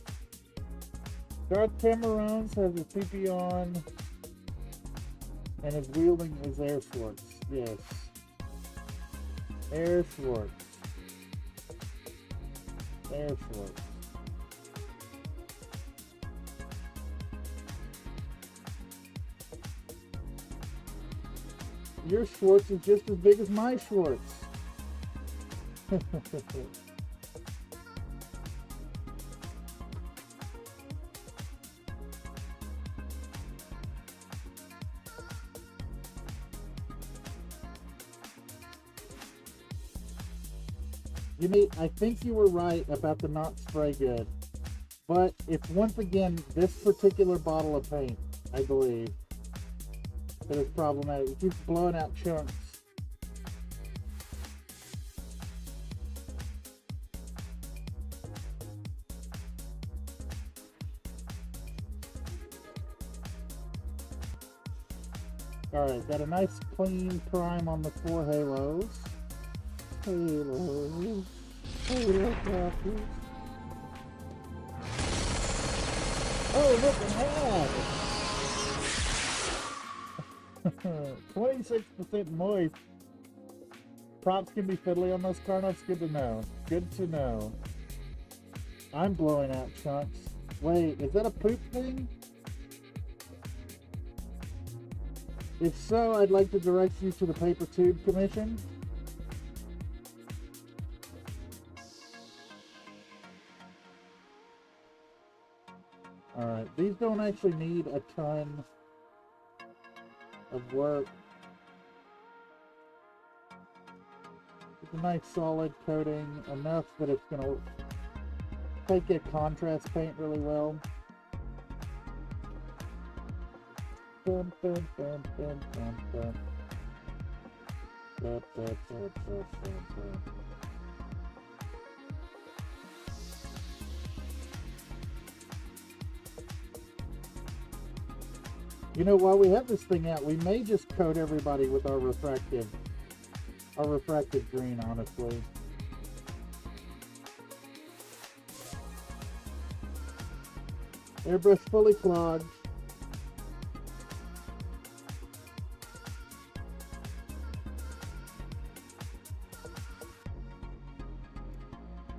Darth Tamarones has his PP on and is wielding his air swords. Yes. Air swords. Air swords. Your Schwartz is just as big as my Schwartz. You mean, I think you were right about the not spray good, but it's once again this particular bottle of paint, I believe, that is problematic. It keeps blowing out chunks. Alright, got a nice clean prime on the 4 halos. Halo copies. Oh, look at that! 26% moist. Props can be fiddly on those Karnovs. Good to know. Good to know. I'm blowing out chunks. Wait, is that a poop thing? If so, I'd like to direct you to the Paper Tube Commission. Alright, these don't actually need a ton of work. It's a nice solid coating, enough that it's going to take a contrast paint really well. Dun, dun, dun, dun, dun, dun. Dun, dun, dun, dun, dun, dun. You know, while we have this thing out, we may just coat everybody with our refractive green, honestly. Airbrush fully clogged.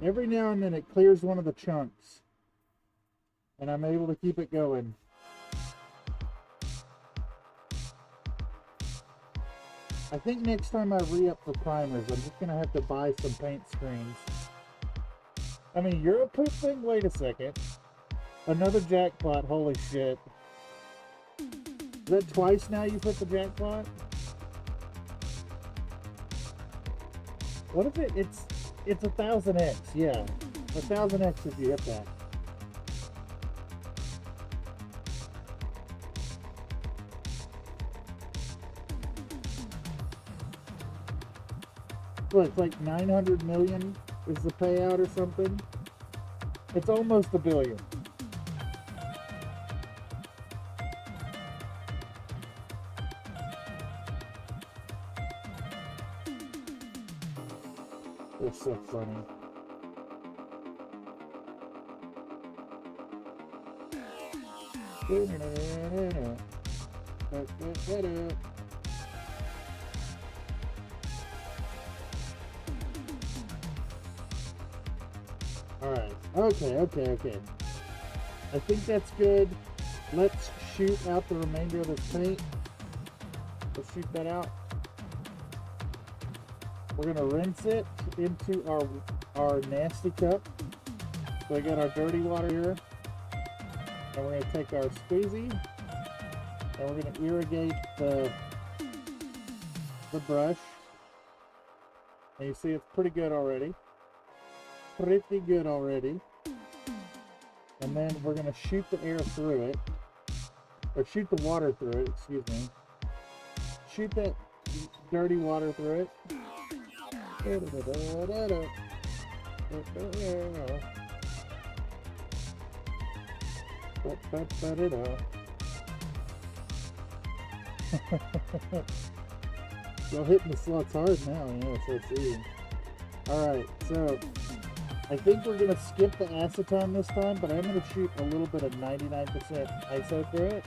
Every now and then it clears one of the chunks, and I'm able to keep it going. I think next time I re-up for primers, I'm just going to have to buy some paint screens. I mean, you're a poop thing? Wait a second. Another jackpot, holy shit. Is that twice now you've hit the jackpot? What if it's 1000x, yeah. 1000x if you hit that. what, it's like 900 million is the payout or something. It's almost $1 billion. It's so funny. Alright, okay. I think that's good. Let's shoot out the remainder of this paint. Let's shoot that out. We're gonna rinse it into our nasty cup. So we got our dirty water here. And we're gonna take our squeezy and we're gonna irrigate the brush. And you see it's pretty good already. Pretty good already. And then we're gonna shoot the air through it. Or shoot the water through it, excuse me. Shoot that dirty water through it. Y'all hitting the slots hard now, yeah, so I see. Alright, so I think we're gonna skip the acetone this time, but I'm gonna shoot a little bit of 99% ISO through it.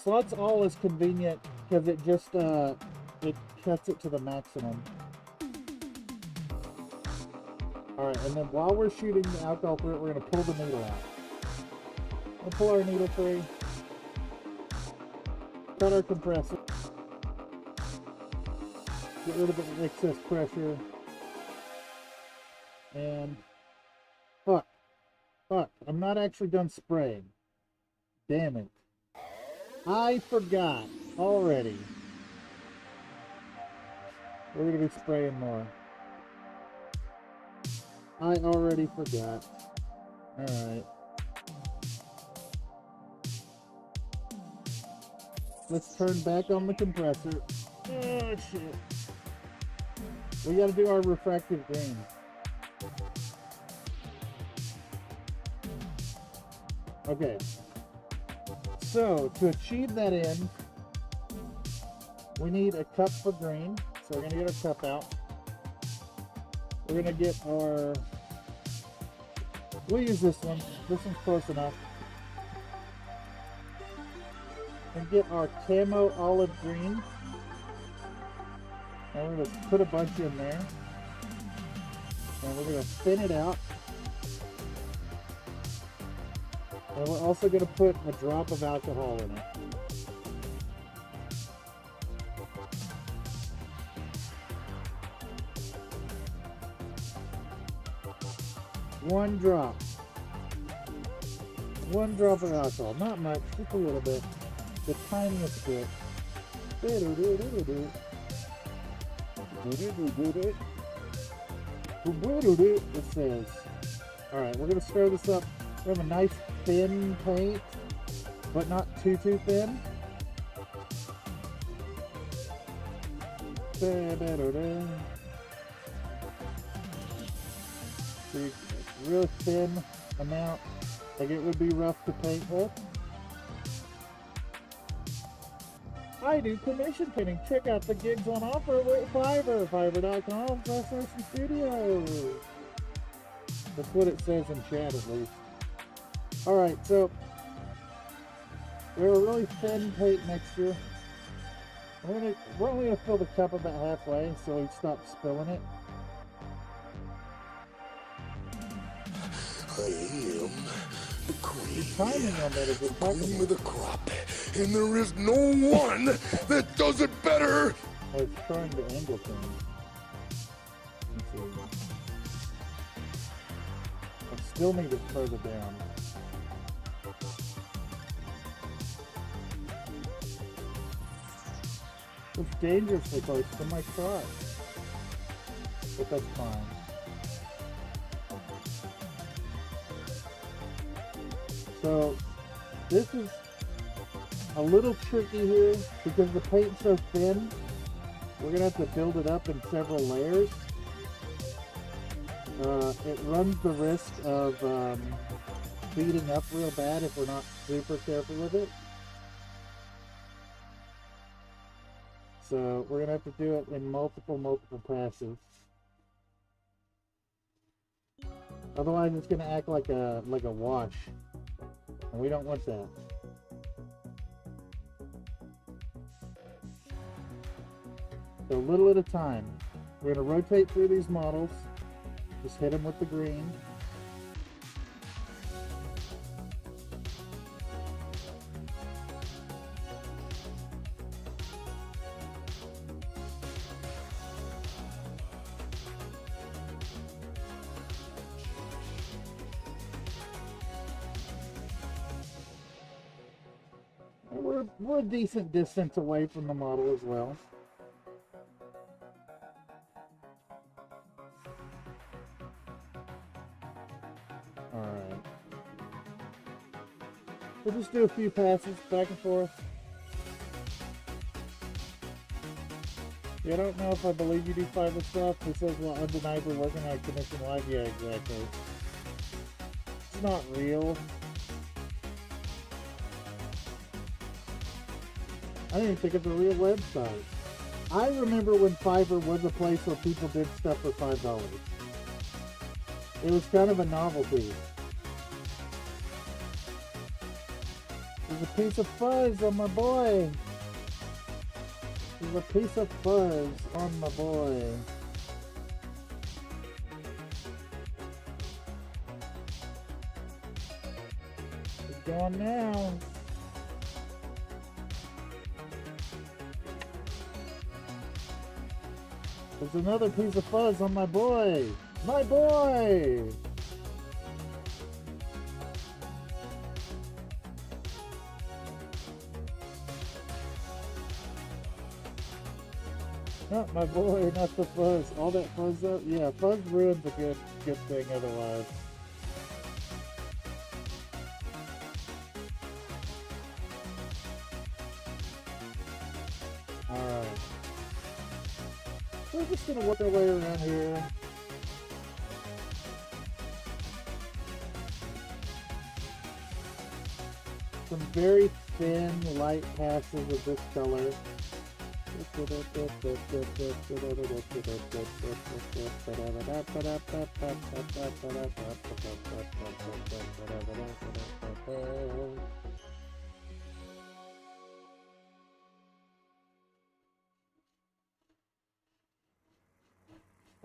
Slots all is convenient because it just it cuts it to the maximum. Alright, and then while we're shooting the alcohol through it, we're gonna pull the needle out. We'll pull our needle free. Cut our compressor. Get rid of the excess pressure. And fuck, I'm not actually done spraying. Damn it. I forgot already. We're gonna be spraying more. I already forgot. Alright. Let's turn back on the compressor. Oh shit. We gotta do our refractive green. Okay. So, to achieve that end, we need a cup for green. So we're gonna get our cup out. We're gonna get our... We'll use this one. This one's close enough. And get our camo olive green. And we're gonna put a bunch in there. And we're gonna thin it out. And we're also going to put a drop of alcohol in it. One drop. One drop of alcohol. Not much, just a little bit. The tiniest bit. It says. Alright, we're going to stir this up. We have a nice thin paint, but not too thin. See, real thin amount, like it would be rough to paint with. I do commission painting. Check out the gigs on offer with Fiverr, fiverr.com/Studio. That's what it says in chat at least. Alright, so we have a really thin paint mixture. We're only going to fill the cup about halfway so we stop spilling it. I am the cream. The timing on that is impeccable. Cream of the crop. And there is no one that does it better. I was trying to angle things. Let's see. I still need it further down. It's dangerously close to my shot. But that's fine. So, this is a little tricky here because the paint's so thin. We're gonna have to build it up in several layers. It runs the risk of beating up real bad if we're not super careful with it. So we're gonna have to do it in multiple passes. Otherwise, it's gonna act like a wash, and we don't want that. So a little at a time. We're gonna rotate through these models. Just hit them with the green. We're a decent distance away from the model as well. Alright. We'll just do a few passes back and forth. Yeah, I don't know if I believe you do fiber stuff. It says, well, undeniably working on commission live. Yeah, exactly. It's not real. I didn't even think it's a real website. I remember when Fiverr was a place where people did stuff for $5. It was kind of a novelty. There's a piece of fuzz on my boy. There's a piece of fuzz on my boy. It's gone now. There's another piece of fuzz on my boy! My boy! Not my boy, not the fuzz. All that fuzz up? Yeah, fuzz ruins a good thing otherwise. Alright. We're just gonna work our way around here. Some very thin, light passes of this color.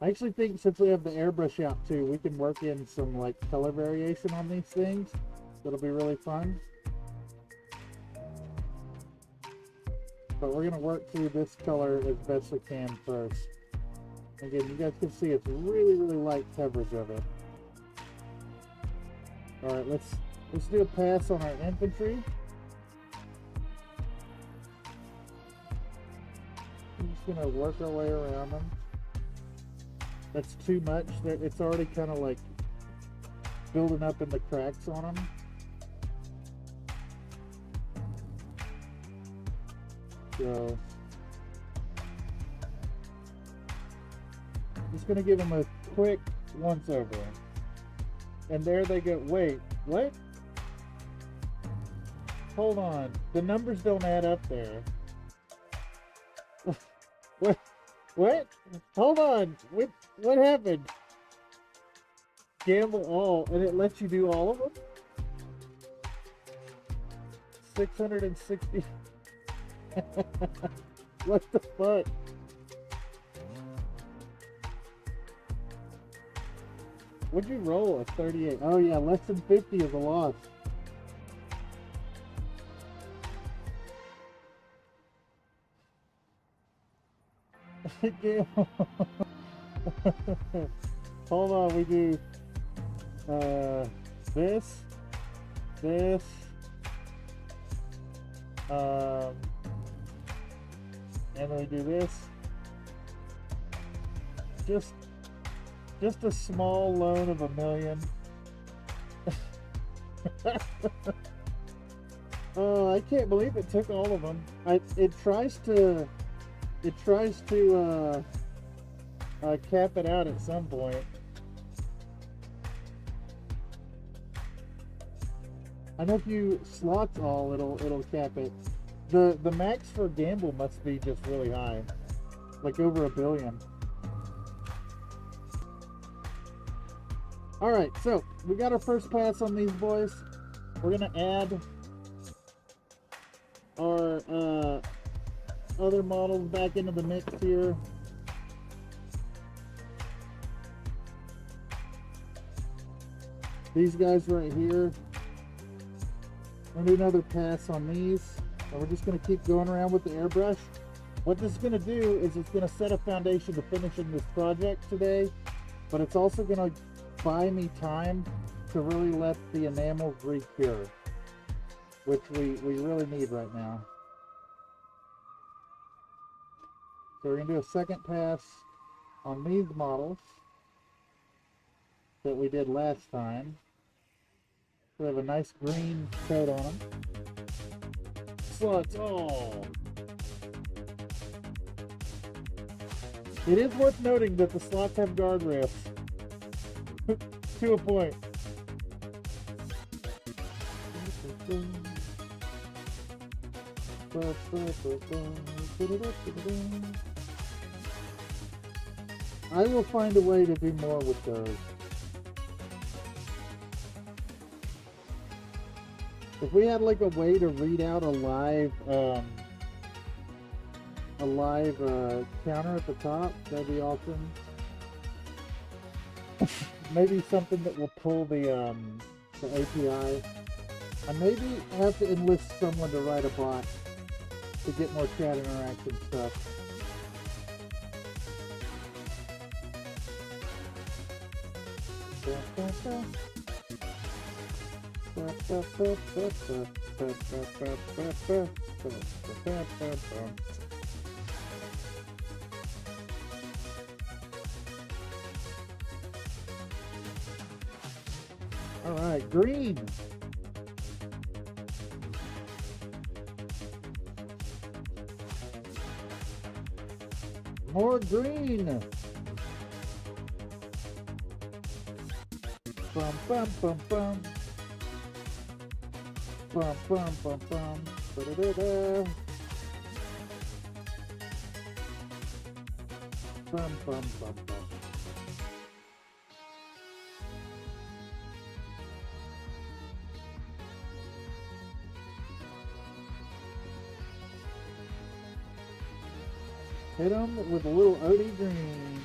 I actually think since we have the airbrush out too, we can work in some like color variation on these things. That'll be really fun. But we're gonna work through this color as best we can first. Again, you guys can see it's really light coverage of it. Alright, let's do a pass on our infantry. I'm just gonna work our way around them. That's too much. It's already kind of like building up in the cracks on them. So, just gonna give them a quick once over. And there they go. Wait, what? Hold on. The numbers don't add up there. What? What? Hold on. What happened? Gamble all, and it lets you do all of them? 660. What the fuck? What'd you roll? A 38. Oh yeah, less than 50 is a loss. Hold on, we do this, and then we do this. Just a small loan of $1 million. I can't believe it took all of them. It tries to cap it out at some point. I know if you slots all, it'll cap it. The max for gamble must be just really high, like over 1 billion. All right, so we got our first pass on these boys. We're gonna add our other models back into the mix here. These guys right here. We're gonna do another pass on these, and we're just gonna keep going around with the airbrush. What this is gonna do is it's gonna set a foundation to finishing this project today, but it's also gonna buy me time to really let the enamels recure, which we really need right now. So we're gonna do a second pass on these models that we did last time. We have a nice green coat on them. Slots all. It is worth noting that the slots have guardrails. To a point. I will find a way to do more with those. If we had like a way to read out a live counter at the top, that'd be awesome. Maybe something that will pull the API. I maybe have to enlist someone to write a bot to get more chat interaction stuff. All right, green. More green. Bum bum bum bum. Bum bum bum bum. Da-da-da-da. Bum bum bum bum. Hit him with a little OD green.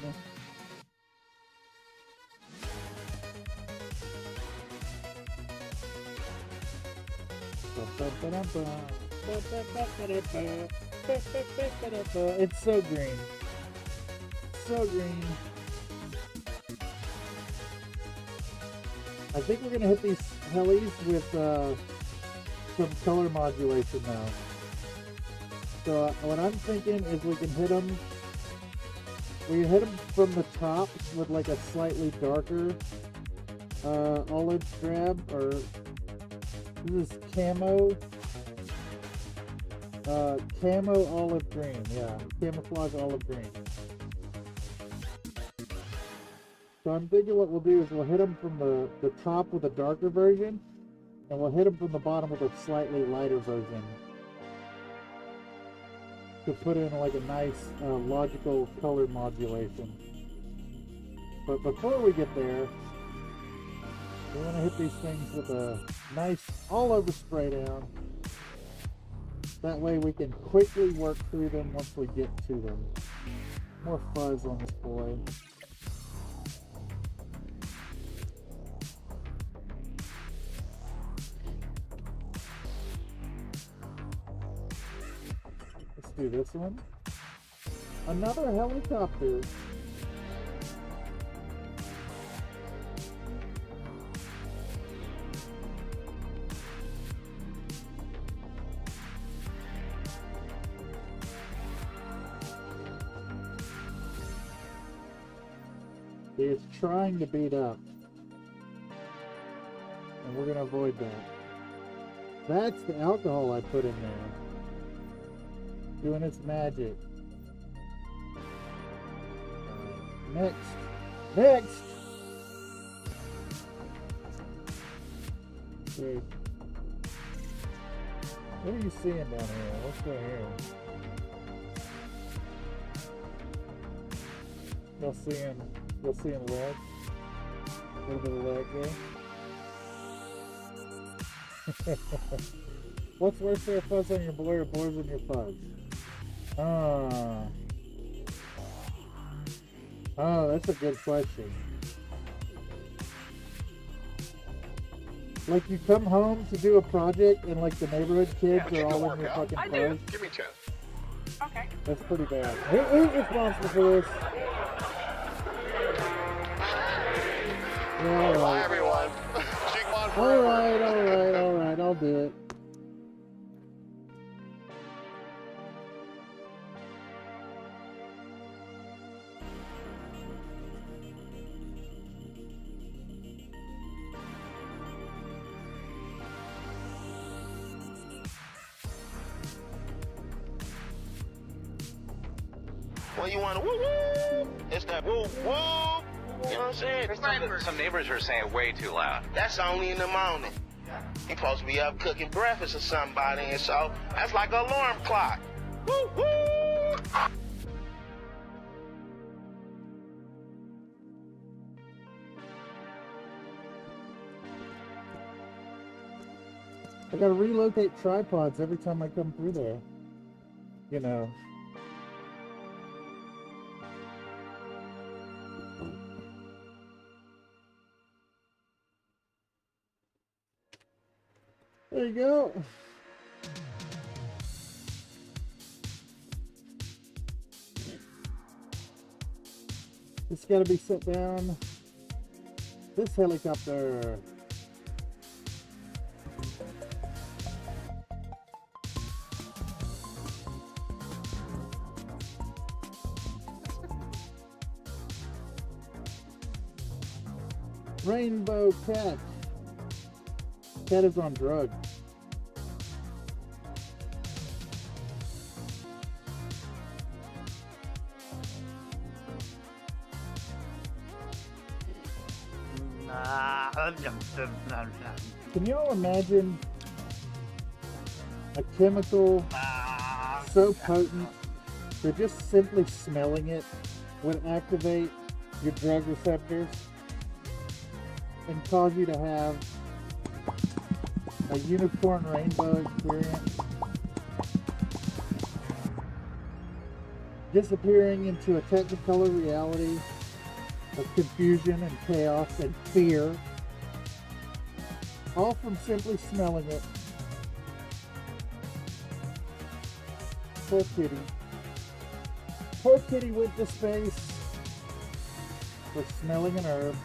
It's so green. So green. I think we're gonna hit these helis with some color modulation now. So what I'm thinking is we can hit them. We hit them from the top with like a slightly darker olive drab, or this is camo olive green. Yeah, camouflage olive green. So I'm thinking what we'll do is we'll hit them from the top with a darker version, and we'll hit them from the bottom with a slightly lighter version, to put in like a nice logical color modulation. But before we get there, we want to hit these things with a nice all over spray down. That way we can quickly work through them once we get to them. More fuzz on this boy. Do this one. Another helicopter. He is trying to beat up, and we're going to avoid that. That's the alcohol I put in there. Doing its magic. Next. Next! Okay. What are you seeing down here? What's going here? You'll seeing leg? A little bit of leg there. What's worse for a fuzz on your blur or blurs on your fuzz? Oh, that's a good question. Like you come home to do a project and like the neighborhood kids are all in your fucking fuzz. Give me 10. Okay. That's pretty bad. Who's responsible for this? Yeah, all Bye, right. everyone. Ching on forever. All right, I'll do it. Well, you want to woo woo? It's that woo woo. You know what I'm saying? Some neighbors are saying way too loud. That's only in the morning. You're supposed to be up cooking breakfast or somebody, and so that's like an alarm clock. Woo woo. I gotta relocate tripods every time I come through there. You know. There you go. It's got to be set down. This helicopter. Rainbow cat. Cat is on drugs. Can you all imagine a chemical so potent that just simply smelling it would activate your drug receptors and cause you to have a unicorn rainbow experience, disappearing into a technicolor reality of confusion and chaos and fear, all from simply smelling it. Poor kitty. Poor kitty went to space for smelling an herb.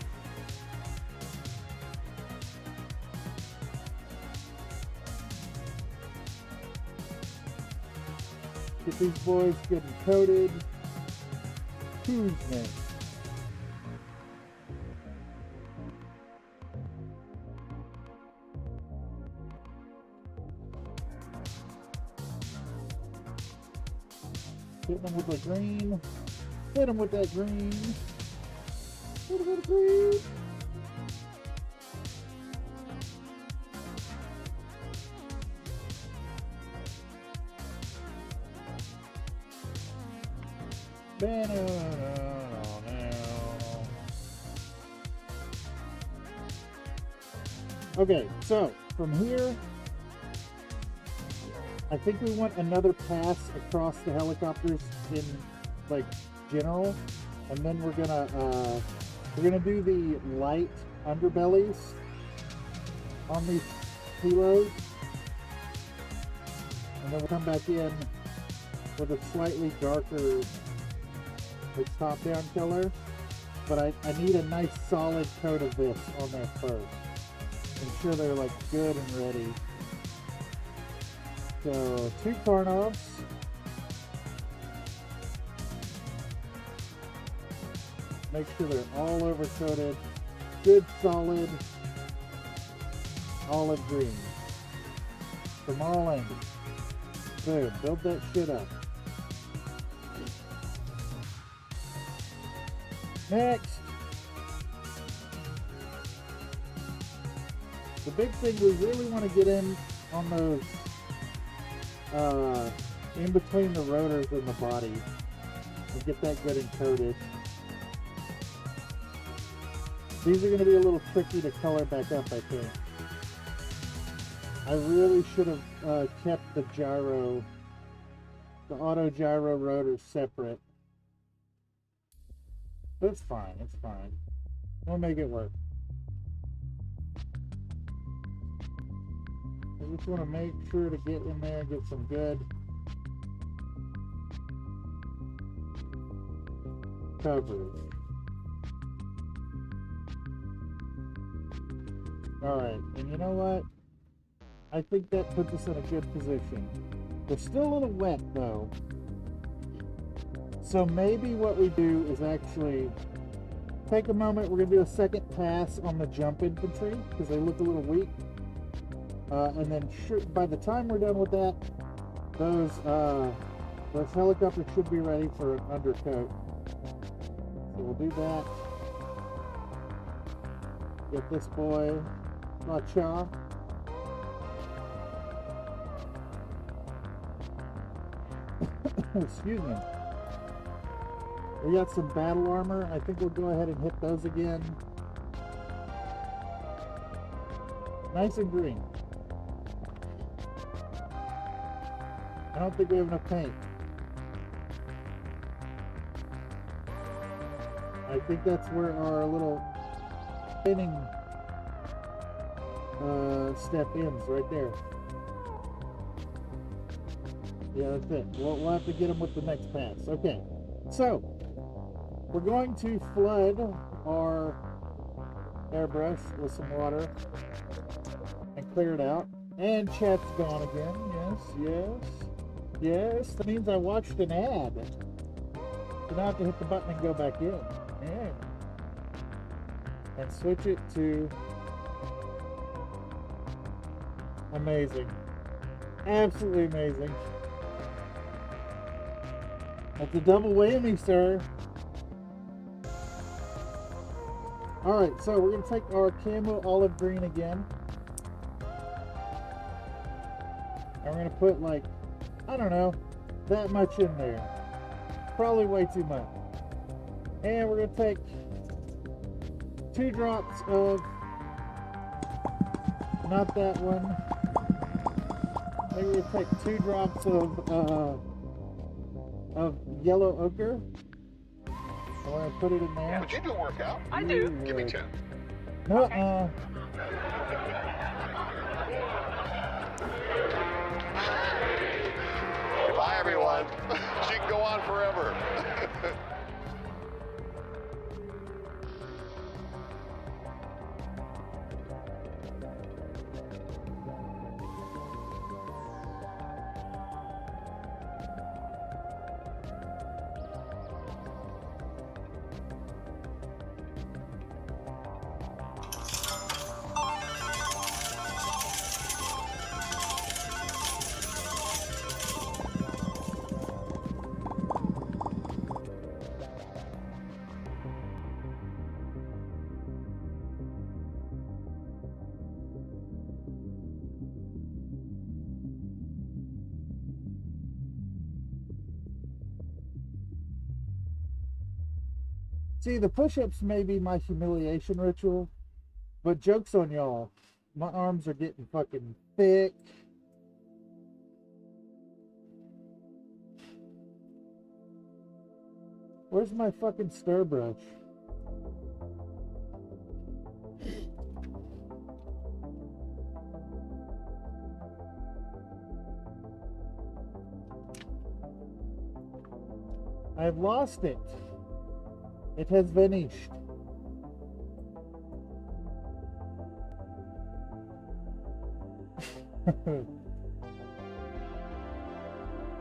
Get these boys good and coated. Who's next? Hit them with the green. Hit them with that green. Hit them with the green. Okay, so from here, I think we want another pass across the helicopters in like general, and then we're gonna do the light underbellies on these helos, and then we'll come back in with a slightly darker like top-down color, but I need a nice solid coat of this on there first. Ensure they're like good and ready. So 2 Karnovs. Make sure they're all over coated. Good solid olive green. from all angles. Boom, build that shit up. Next. The big thing we really want to get in on those, in between the rotors and the body, and get that good and coated. These are going to be a little tricky to color back up, I think. I really should have kept the gyro, the auto gyro rotors separate. But it's fine, it's fine. We'll make it work. I just want to make sure to get in there and get some good coverage. Alright, and you know what? I think that puts us in a good position. We're still a little wet though. So maybe what we do is actually take a moment. We're going to do a second pass on the jump infantry because they look a little weak. And then by the time we're done with that, those helicopters should be ready for an undercoat. So we'll do that. Get this boy, cha. Excuse me. We got some battle armor. I think we'll go ahead and hit those again. Nice and green. I don't think we have enough paint. I think that's where our little painting step ends, right there. Yeah, that's it. We'll have to get them with the next pass. Okay, so we're going to flood our airbrush with some water and clear it out. And chat's gone again. Yes. That means I watched an ad. So now I have to hit the button and go back in. Yeah. And switch it to amazing. Absolutely amazing. That's a double whammy, sir. Alright, so we're going to take our camo olive green again. And we're going to put like, I don't know, that much in there. Probably way too much. And we're going to take 2 drops of, not that one. Maybe we'll take 2 drops of yellow ochre. I want to put it in there. Would you do a workout? I do. Give me 10. Nuh-uh. Bye, everyone. She can go on forever. See, the push-ups may be my humiliation ritual, but joke's on y'all. My arms are getting fucking thick. Where's my fucking stir brush? I've lost it. It has vanished.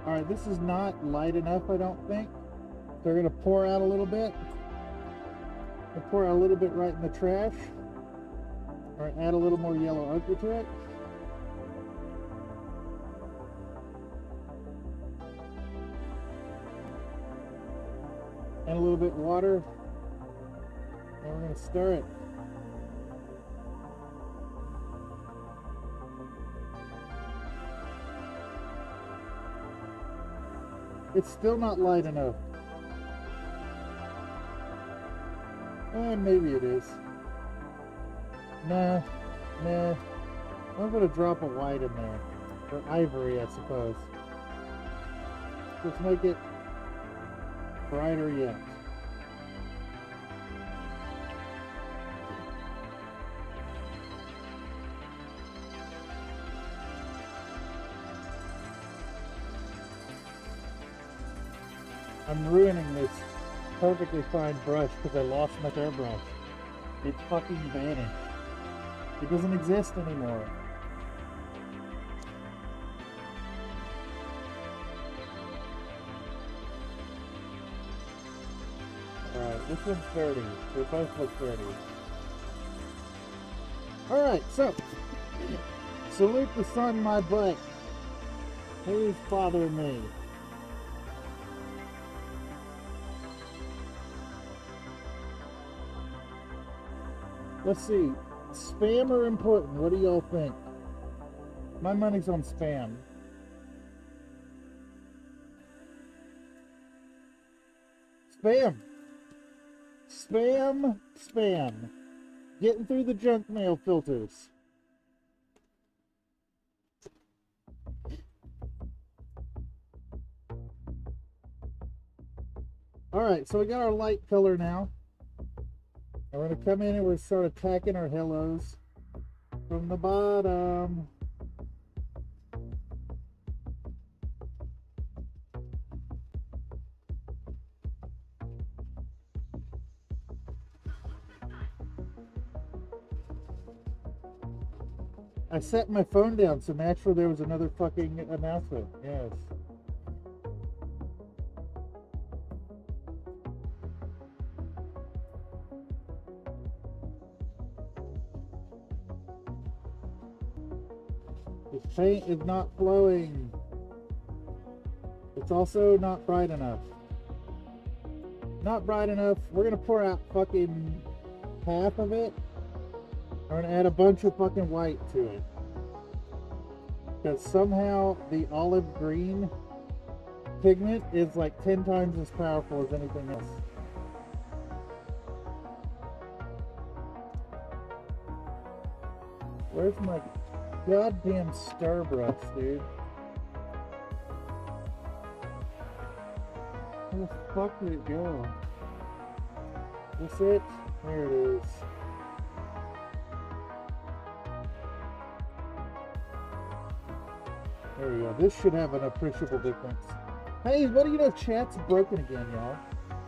Alright, this is not light enough, I don't think. So we're going to pour out a little bit. We'll pour out a little bit right in the trash. Alright, add a little more yellow ochre to it. and a little bit of water. And we're going to stir it. It's still not light enough. Maybe it is. Nah. I'm gonna drop a white in there. Or ivory, I suppose. Let's make it brighter yet. I'm ruining this perfectly fine brush because I lost my airbrush. It's fucking vanished. It doesn't exist anymore. Alright, this one's dirty. They both look dirty. Alright, so salute the sun, my butt. Who's bothering me? Let's see. Spam or important? What do y'all think? My money's on spam. Spam. Spam. Getting through the junk mail filters. Alright, so we got our light color now. And we're going to come in and we're going to start attacking our hellos from the bottom. I set my phone down, so naturally there was another fucking announcement. Yes. This paint is not flowing. It's also not bright enough. Not bright enough. We're gonna pour out fucking half of it. I'm gonna add a bunch of fucking white to it. Because somehow the olive green pigment is like 10 times as powerful as anything else. Where's my goddamn stir brush, dude? Where the fuck did it go? This it? There it is. There we go. This should have an appreciable difference. Hey, what do you know? Chat's broken again, y'all.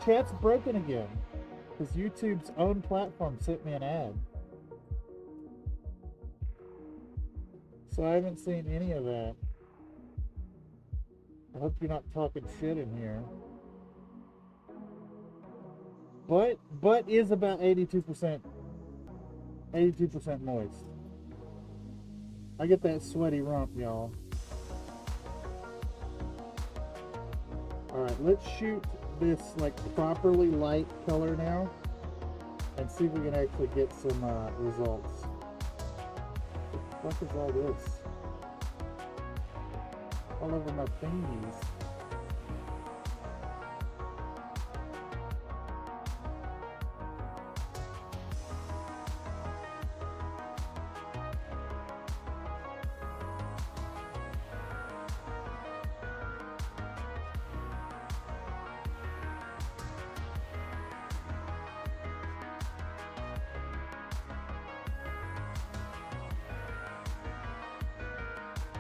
Chat's broken again. Because YouTube's own platform sent me an ad. So I haven't seen any of that. I hope you're not talking shit in here. Butt is about 82% moist. I get that sweaty rump, y'all. Alright, let's shoot this like properly light color now and see if we can actually get some results. What the fuck is all this? All over my fingies.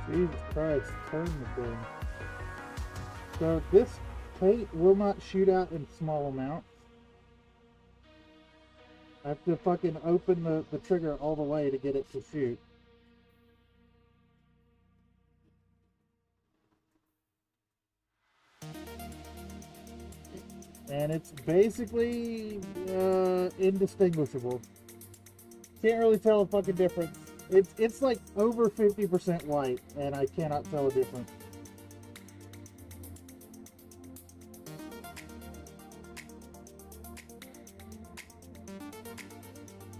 Jesus Christ, turn the thing. So this paint will not shoot out in small amounts. I have to fucking open the trigger all the way to get it to shoot. And it's basically indistinguishable. Can't really tell a fucking difference. It's like over 50% white, and I cannot tell a difference.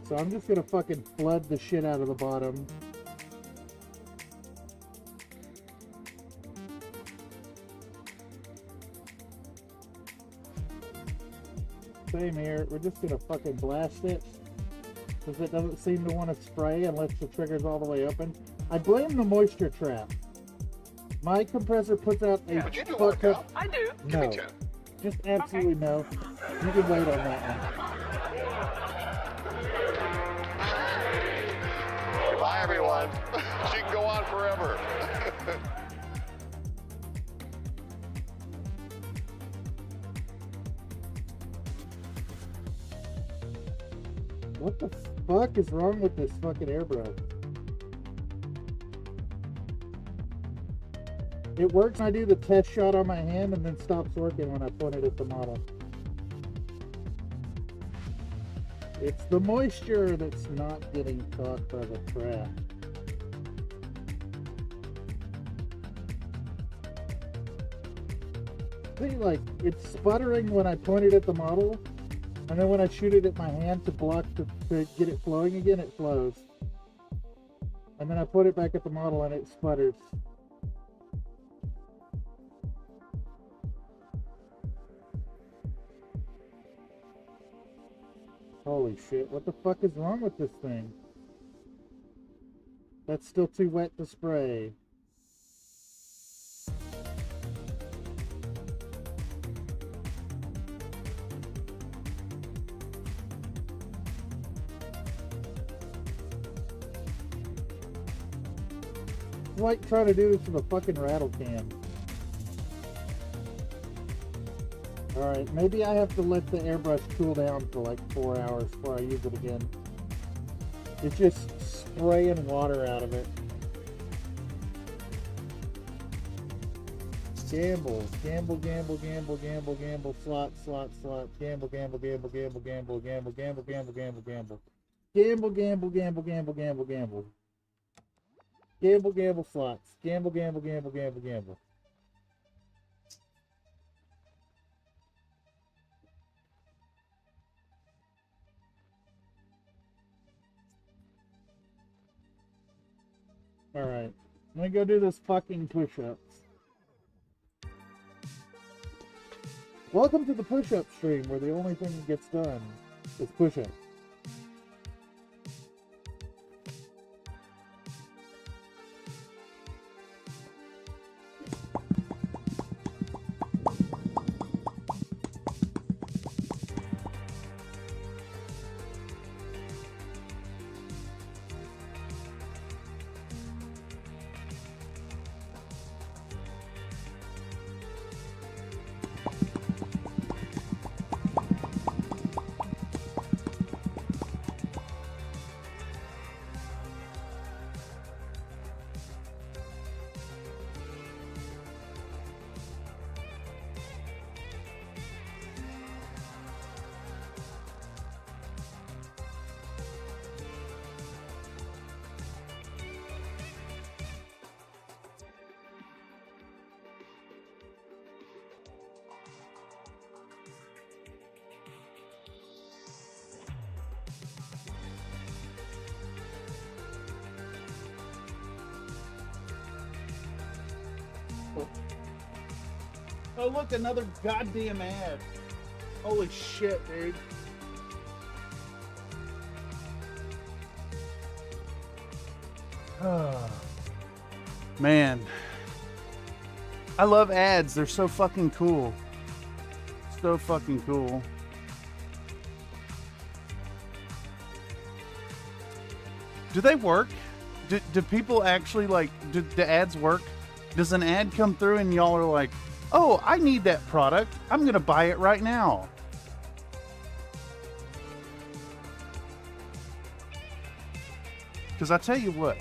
So I'm just gonna fucking flood the shit out of the bottom. Same here. We're just gonna fucking blast it. Because it doesn't seem to want to spray unless the trigger's all the way open. I blame the moisture trap. My compressor puts out a But you do fuck work up. out. I do. Give me No. 10. Just absolutely no. You can wait on that one. Bye, everyone. She can go on forever. What the fuck is wrong with this fucking airbrush? It works when I do the test shot on my hand and then stops working when I point it at the model. It's the moisture that's not getting caught by the trap. See, like, it's sputtering when I point it at the model, and then when I shoot it at my hand to block to get it flowing again, it flows. And then I put it back at the model and it sputters. Holy shit, what the fuck is wrong with this thing? That's still too wet to spray. It's like trying to do this with a fucking rattle can. Alright, maybe I have to let the airbrush cool down for like 4 hours before I use it again. It's just spraying water out of it. Gamble, gamble, gamble, gamble, gamble, gamble, slot, slot, slot, gamble, gamble, gamble, gamble, gamble, gamble, gamble, gamble, gamble, gamble. Gamble, gamble, gamble, gamble, gamble, gamble. Gamble, gamble, slots. Gamble, gamble, gamble, gamble, gamble. Alright, let me go do this fucking push-ups. Welcome to the push-up stream, where the only thing that gets done is push-ups. Oh look, another goddamn ad. Holy shit, dude. Man, I love ads. They're so fucking cool. So fucking cool. Do they work? Do people actually, like, do the ads work? Does an ad come through and y'all are like, oh, I need that product. I'm going to buy it right now. Because I tell you what,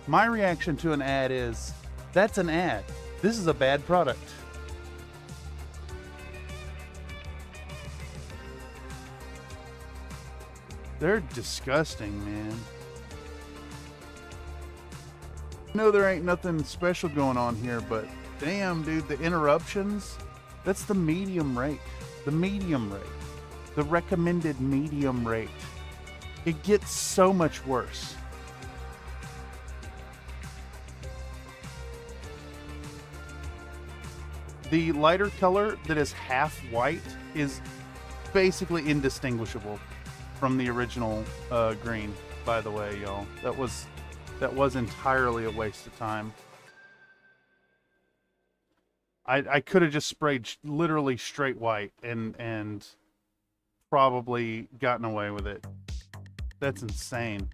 my reaction to an ad is, that's an ad. This is a bad product. They're disgusting, man. I know there ain't nothing special going on here, but damn, dude, the interruptions, that's the medium rate. The medium rate. The recommended medium rate It gets so much worse. The lighter color that is half white is basically indistinguishable from the original green, by the way, y'all. That was entirely a waste of time. I could have just sprayed literally straight white and probably gotten away with it. That's insane.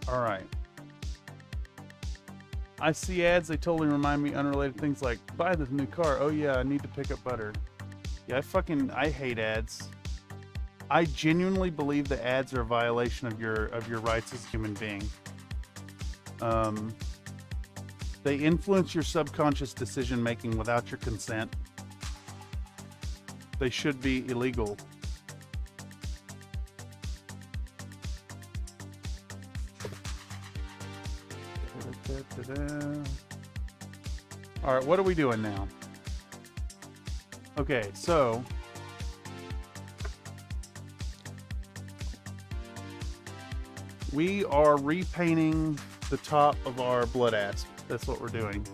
All right. I see ads, they totally remind me unrelated things like, buy this new car. Oh yeah, I need to pick up butter. Yeah, I hate ads. I genuinely believe that ads are a violation of your rights as a human being. They influence your subconscious decision making without your consent. They should be illegal. All right, what are we doing now? Okay, so we are repainting the top of our blood asp. That's what we're doing.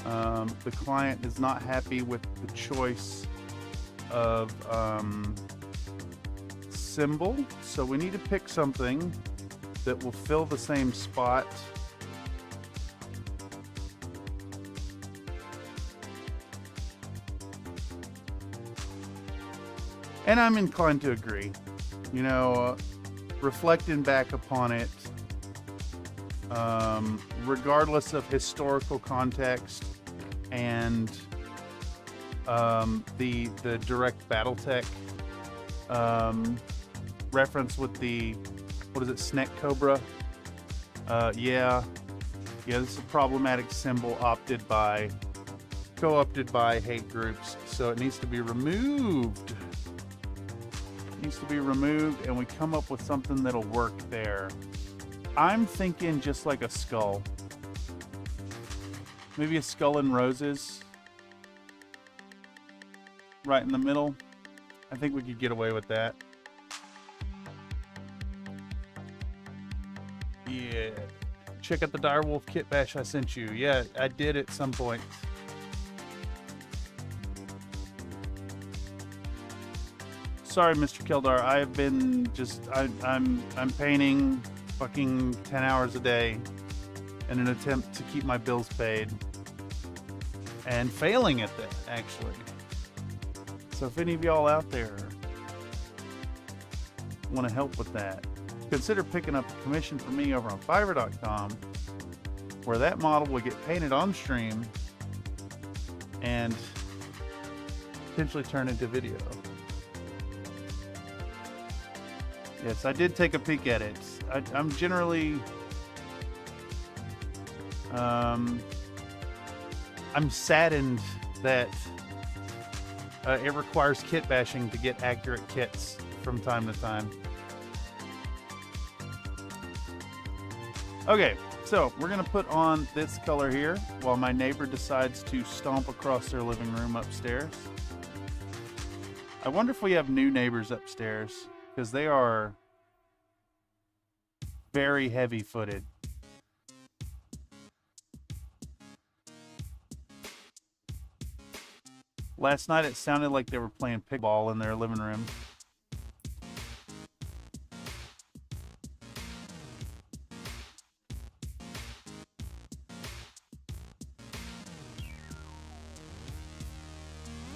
The client is not happy with the choice of symbol, so we need to pick something that will fill the same spot. And I'm inclined to agree. You know, reflecting back upon it, regardless of historical context and the direct BattleTech reference with the, what is it, Snake Cobra? Yeah, this is a problematic symbol co-opted by hate groups, so it needs to be removed. And we come up with something that'll work there. I'm thinking just like a skull. Maybe a skull and roses right in the middle. I think we could get away with that. Yeah. Check out the Direwolf kit bash I sent you. Yeah, I did at some point. Sorry, Mr. Keldar. I have been just I'm painting fucking 10 hours a day in an attempt to keep my bills paid, and failing at that, actually. So if any of y'all out there want to help with that, consider picking up a commission for me over on Fiverr.com, where that model will get painted on stream and potentially turn into video. Yes, I did take a peek at it. I'm generally... I'm saddened that it requires kit bashing to get accurate kits from time to time. Okay, so we're going to put on this color here while my neighbor decides to stomp across their living room upstairs. I wonder if we have new neighbors upstairs, because they are very heavy-footed. Last night it sounded like they were playing pickleball in their living room.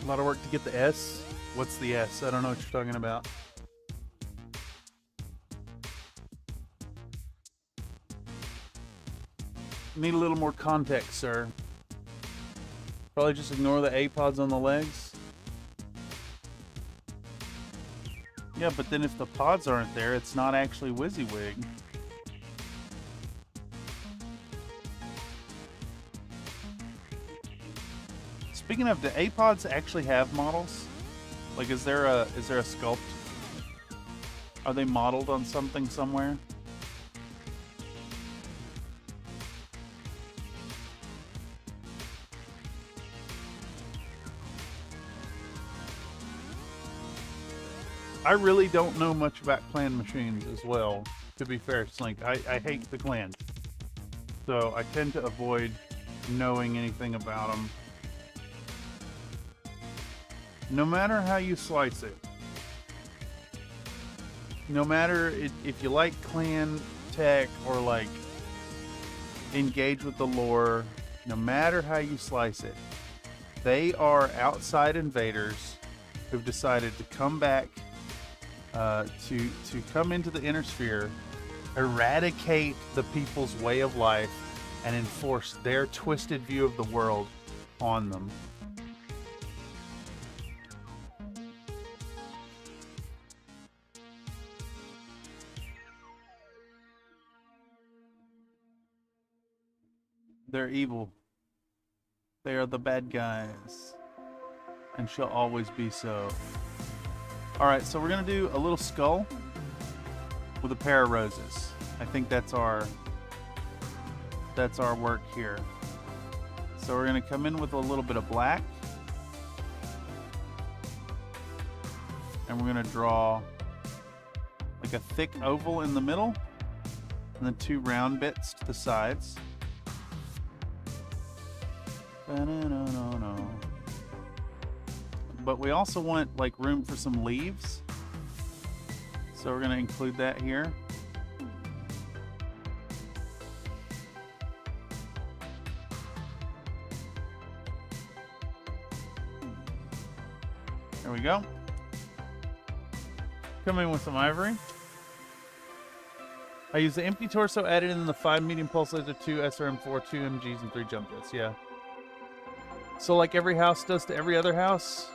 A lot of work to get the S. What's the S? I don't know what you're talking about. Need a little more context, sir. Probably just ignore the A-pods on the legs. Yeah, but then if the pods aren't there, it's not actually WYSIWYG. Speaking of, do A-pods actually have models? Like, is there a sculpt? Are they modeled on something somewhere? I really don't know much about clan machines as well, to be fair, Slink. I hate the clans. So I tend to avoid knowing anything about them. No matter how you slice it. No matter if you like clan tech or like engage with the lore, no matter how you slice it, they are outside invaders who've decided to come back to come into the inner sphere, eradicate the people's way of life, and enforce their twisted view of the world on them. They're evil. They are the bad guys, and shall always be so. Alright, so we're going to do a little skull with a pair of roses. I think that's our work here. So we're going to come in with a little bit of black. And we're going to draw like a thick oval in the middle. And then 2 round bits to the sides. But we also want like room for some leaves. So we're going to include that here. There we go. Come in with some ivory. I use the empty torso added in the 5 medium pulse laser, 2 SRM4, 2 MGs, and 3 jump jets. Yeah. So like every house does to every other house?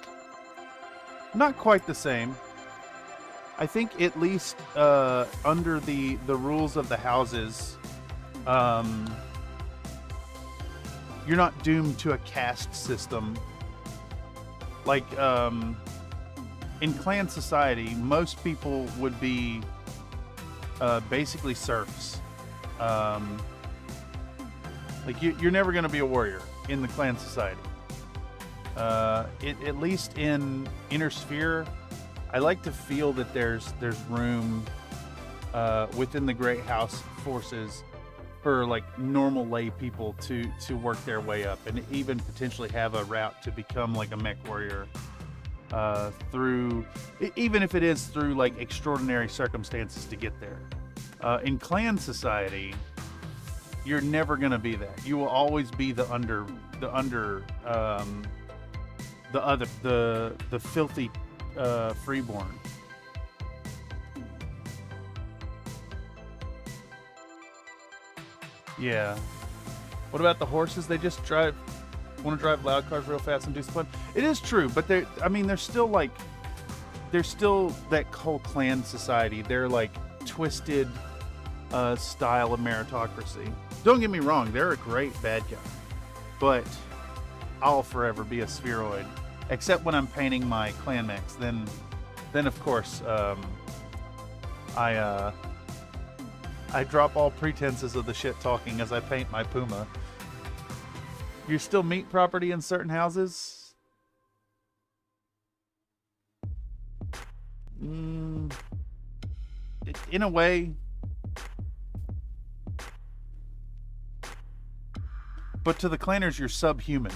Not quite the same. I think at least under the rules of the houses, you're not doomed to a caste system. Like in clan society, most people would be basically serfs. Like you're never going to be a warrior in the clan society. At least in Inner Sphere, I like to feel that there's room within the Great House forces for like normal lay people to work their way up and even potentially have a route to become like a mech warrior through, even if it is through like extraordinary circumstances to get there. In clan society, you're never going to be that. You will always be the filthy freeborn. Yeah. What about the horses? They just want to drive loud cars real fast and do some fun. It is true, but they're still that whole clan society. They're like twisted style of meritocracy. Don't get me wrong, they're a great bad guy, but I'll forever be a spheroid, except when I'm painting my clan mechs. Then of course, I drop all pretenses of the shit talking as I paint my puma. You still meat property in certain houses? In a way. But to the clanners, you're subhuman.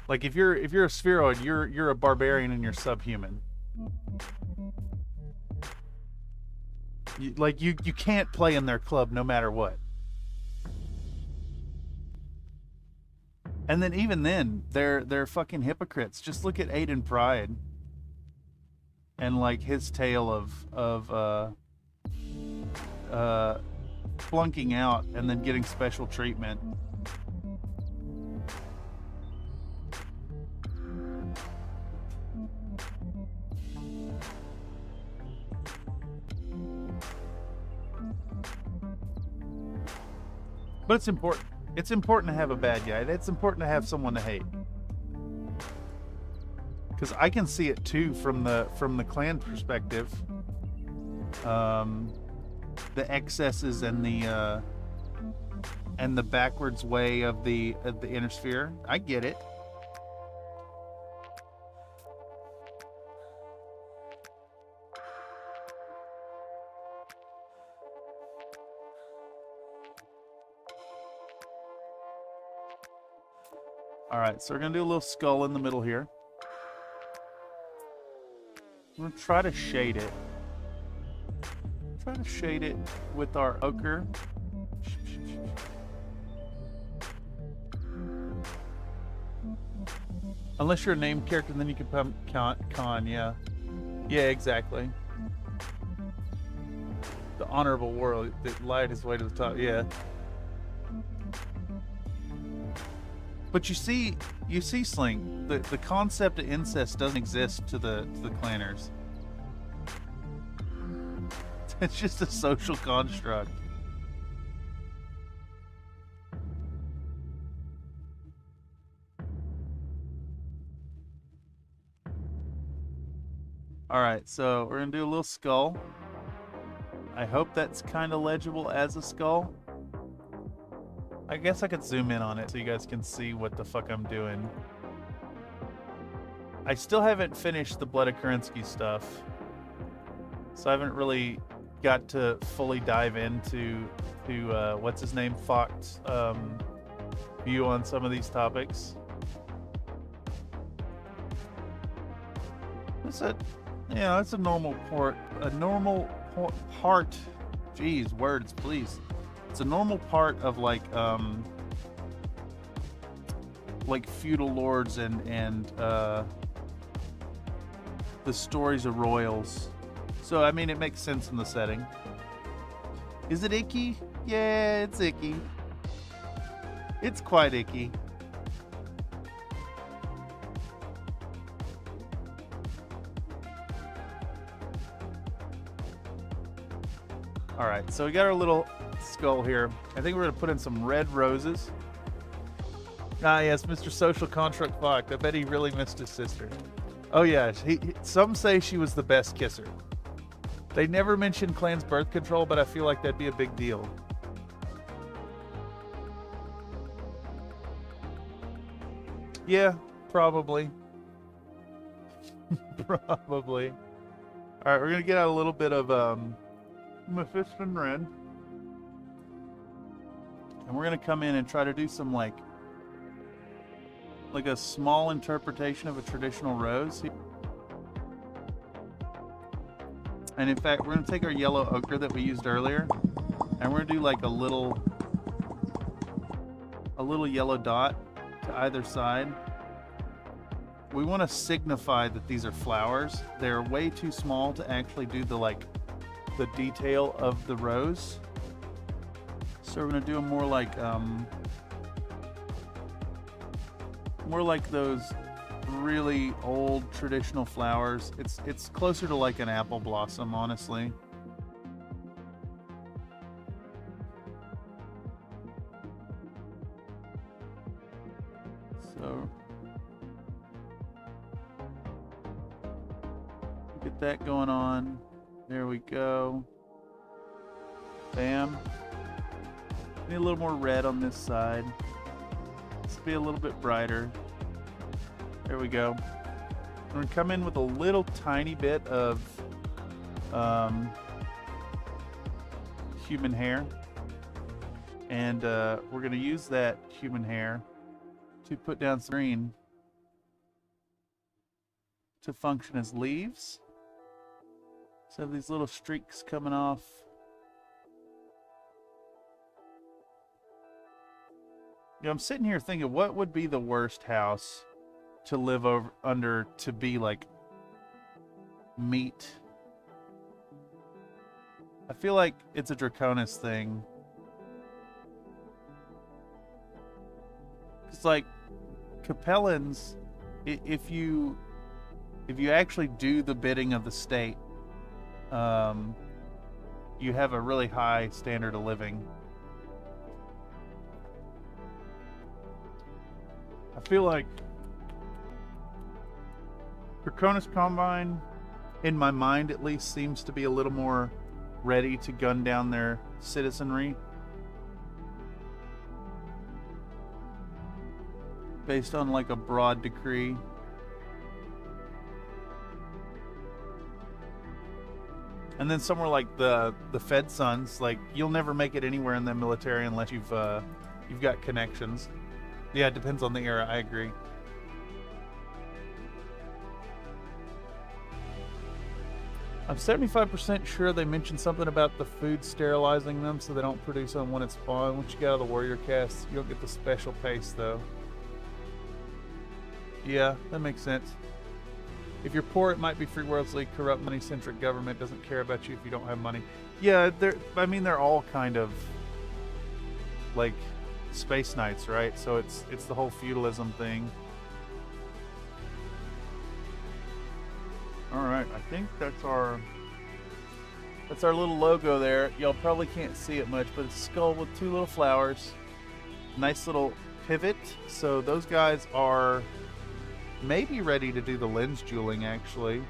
Like if you're a spheroid, you're a barbarian and you're subhuman. You can't play in their club no matter what. And then even then, they're fucking hypocrites. Just look at Aiden Pride and like his tale of flunking out and then getting special treatment. But it's important. It's important to have a bad guy. It's important to have someone to hate. Because I can see it too from the clan perspective. the excesses and the backwards way of the inner sphere. I get it. All right, so we're gonna do a little skull in the middle here. I'm gonna try to shade it. Try to shade it with our ochre. Unless you're a named character, then you can pump con, yeah. Yeah, exactly. The honorable world that lied his way to the top, yeah. But you see, Sling, the concept of incest doesn't exist to the clanners. It's just a social construct. Alright, so we're gonna do a little skull. I hope that's kind of legible as a skull. I guess I could zoom in on it so you guys can see what the fuck I'm doing. I still haven't finished the Blood of Kerensky stuff, so I haven't really got to fully dive into what's his name, Fox view on some of these topics. It's a, yeah, it's a normal part. Jeez, words, please. It's a normal part of like feudal lords and the stories of royals. So I mean, it makes sense in the setting. Is it icky? Yeah, it's icky. It's quite icky. All right, so we got our little skull here. I think we're gonna put in some red roses. Ah, yes, Mr. Social Construct Fox. I bet he really missed his sister. Oh yeah, some say she was the best kisser. They never mentioned Clan's birth control, but I feel like that'd be a big deal. Yeah, probably. Probably. All right, we're gonna get out a little bit of Mephiston red, and we're gonna come in and try to do some like a small interpretation of a traditional rose. And in fact, we're gonna take our yellow ochre that we used earlier, and we're gonna do like a little yellow dot to either side. We want to signify that these are flowers. They're way too small to actually do the detail of the rose. So we're gonna do them more like those really old traditional flowers. It's closer to like an apple blossom, honestly. So get that going on. There we go. Bam. Need a little more red on this side. This will be a little bit brighter. There we go. We're gonna come in with a little tiny bit of human hair. And we're gonna use that human hair to put down some green to function as leaves. So have these little streaks coming off. You know, I'm sitting here thinking, what would be the worst house to live under to be like meat? I feel like it's a Draconis thing. It's like Capellans, if you actually do the bidding of the state, you have a really high standard of living. I feel like Draconis Combine, in my mind at least, seems to be a little more ready to gun down their citizenry based on like a broad decree. And then somewhere like the Fed Sons, like you'll never make it anywhere in the military unless you've got connections. Yeah, it depends on the era. I agree. I'm 75% sure they mentioned something about the food sterilizing them so they don't produce them when it's spawned. Once you get out of the warrior cast, you don't get the special paste though. Yeah, that makes sense. If you're poor, it might be Free World's League. Corrupt, money-centric government doesn't care about you if you don't have money. Yeah, they're all kind of like space knights, right? So it's the whole feudalism thing. All right, I think that's our little logo there. Y'all probably can't see it much, but it's a skull with two little flowers. Nice little pivot. So those guys are maybe ready to do the lens jeweling, actually.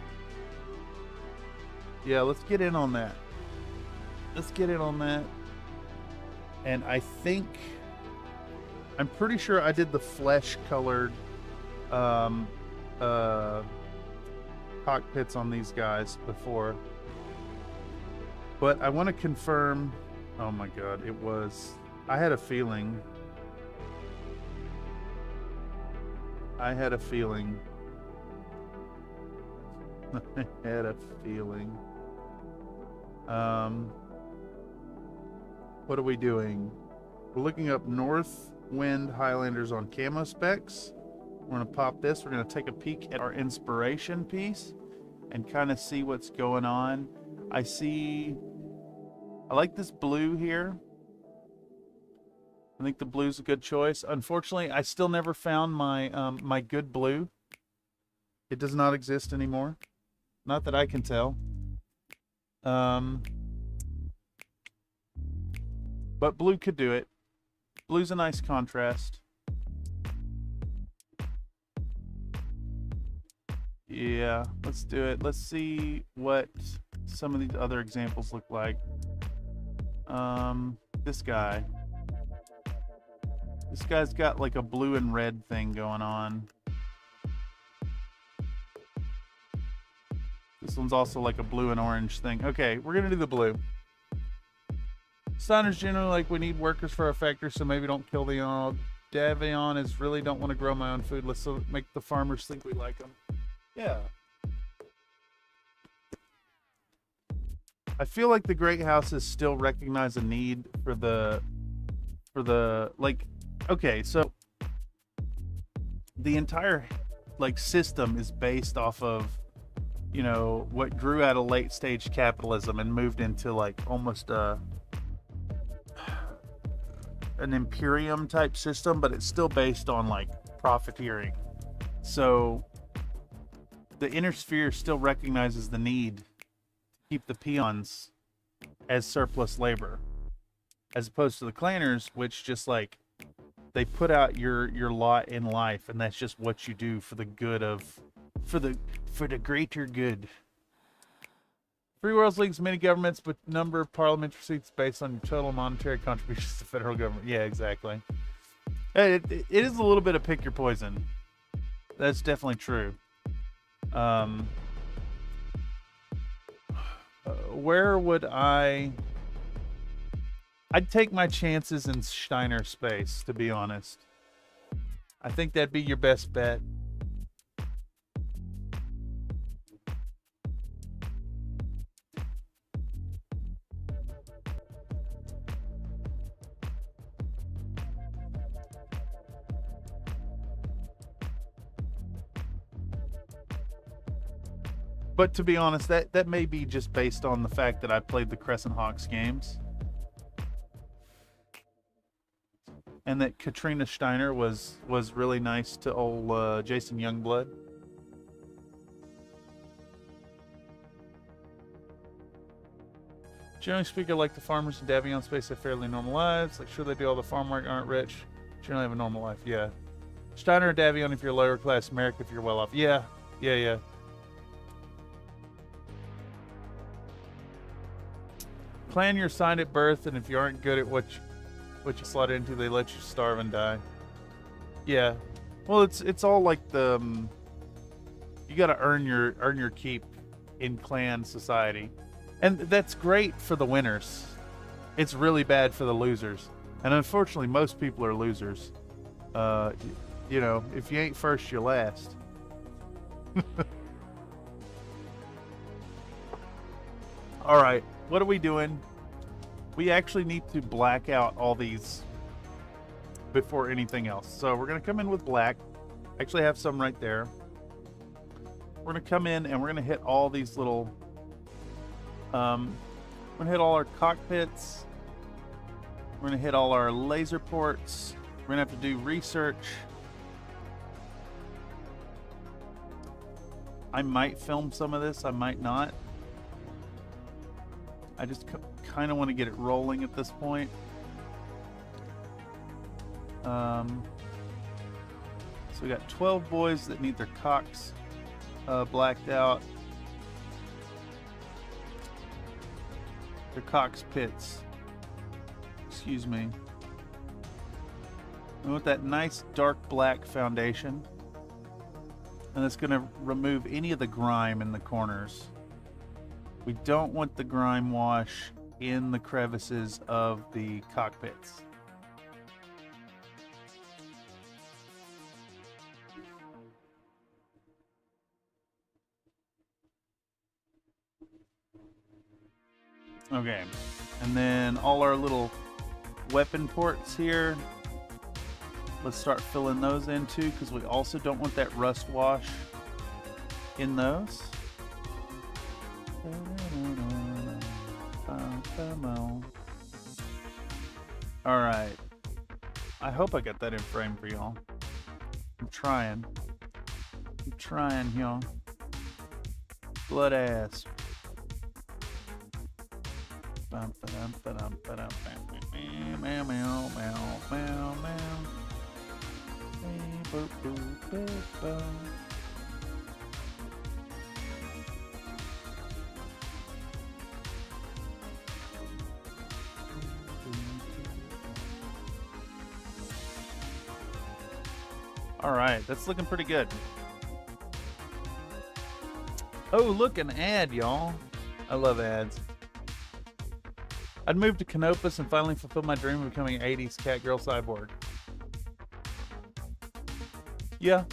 Yeah, let's get in on that. Let's get in on that. And I think, I'm pretty sure I did the flesh colored cockpits on these guys before. But I want to confirm, oh my god, I had a feeling. I had a feeling. What are we doing? We're looking up North Wind Highlanders on camo specs. We're going to pop this. We're going to take a peek at our inspiration piece and kind of see what's going on. I like this blue here. I think the blue's a good choice. Unfortunately, I still never found my my good blue. It does not exist anymore. Not that I can tell. But blue could do it. Blue's a nice contrast. Yeah, let's do it. Let's see what some of these other examples look like. This guy. This guy's got like a blue and red thing going on. This one's also like a blue and orange thing. Okay, we're gonna do the blue. Steiner's generally like, we need workers for our factory, so maybe don't kill the old. Davion is really don't want to grow my own food. Let's make the farmers think we like them. Yeah. I feel like the great houses still recognize a need for the like, okay, so the entire like system is based off of, you know, what grew out of late stage capitalism and moved into like almost an imperium type system, but it's still based on like profiteering. So the inner sphere still recognizes the need to keep the peons as surplus labor, as opposed to the clanners, which just like they put out your lot in life, and that's just what you do for the good of, for the greater good. Free World League's many governments, but number of parliamentary seats based on your total monetary contributions to the federal government. Yeah, exactly. It is a little bit of pick your poison. That's definitely true. Where would I'd take my chances in Steiner space, to be honest. I think that'd be your best bet. But to be honest, that may be just based on the fact that I played the Crescent Hawks games. And that Katrina Steiner was really nice to old Jason Youngblood. Generally speaking, like the farmers in Davion space have fairly normal lives. Like, sure, they do all the farm work, aren't rich. Generally have a normal life, yeah. Steiner or Davion if you're lower class, Merrick if you're well off. Yeah. clan you're assigned at birth, and if you aren't good at what you slot into, they let you starve and die. Yeah. Well, it's all like the you got to earn your keep in clan society. And that's great for the winners. It's really bad for the losers. And unfortunately, most people are losers. You know, if you ain't first, you're last. All right, what are we doing? We actually need to black out all these before anything else. So we're going to come in with black. Actually, I have some right there. We're going to come in and we're going to hit all these little... we're going to hit all our cockpits. We're going to hit all our laser ports. We're going to have to do research. I might film some of this. I might not. I just kind of want to get it rolling at this point. So we got 12 boys that need their cocks blacked out. Their cocks pits. Excuse me. We want that nice dark black foundation. And it's going to remove any of the grime in the corners. We don't want the grime wash in the crevices of the cockpits. Okay, and then all our little weapon ports here, let's start filling those in too, because we also don't want that rust wash in those. All right, I hope I got that in frame for y'all. I'm trying, y'all. Blood ass. All right, that's looking pretty good. Oh, look, an ad, y'all. I love ads. I'd move to Canopus and finally fulfill my dream of becoming an 80s cat girl cyborg. Yeah.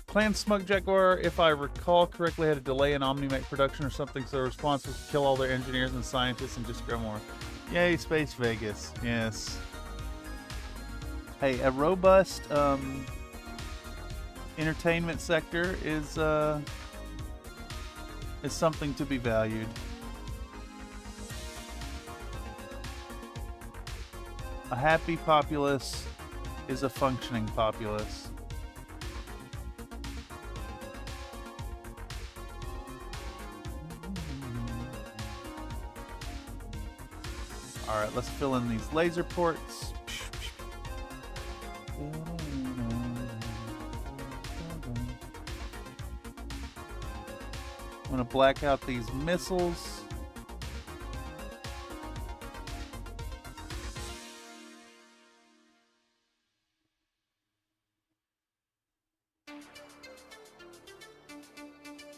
Clan Smug Jaguar, if I recall correctly, had a delay in Omni-Mech production or something, so the response was to kill all their engineers and scientists and just grow more. Yay, Space Vegas. Yes. Hey, a robust entertainment sector is something to be valued. A happy populace is a functioning populace. All right, let's fill in these laser ports. I'm gonna black out these missiles.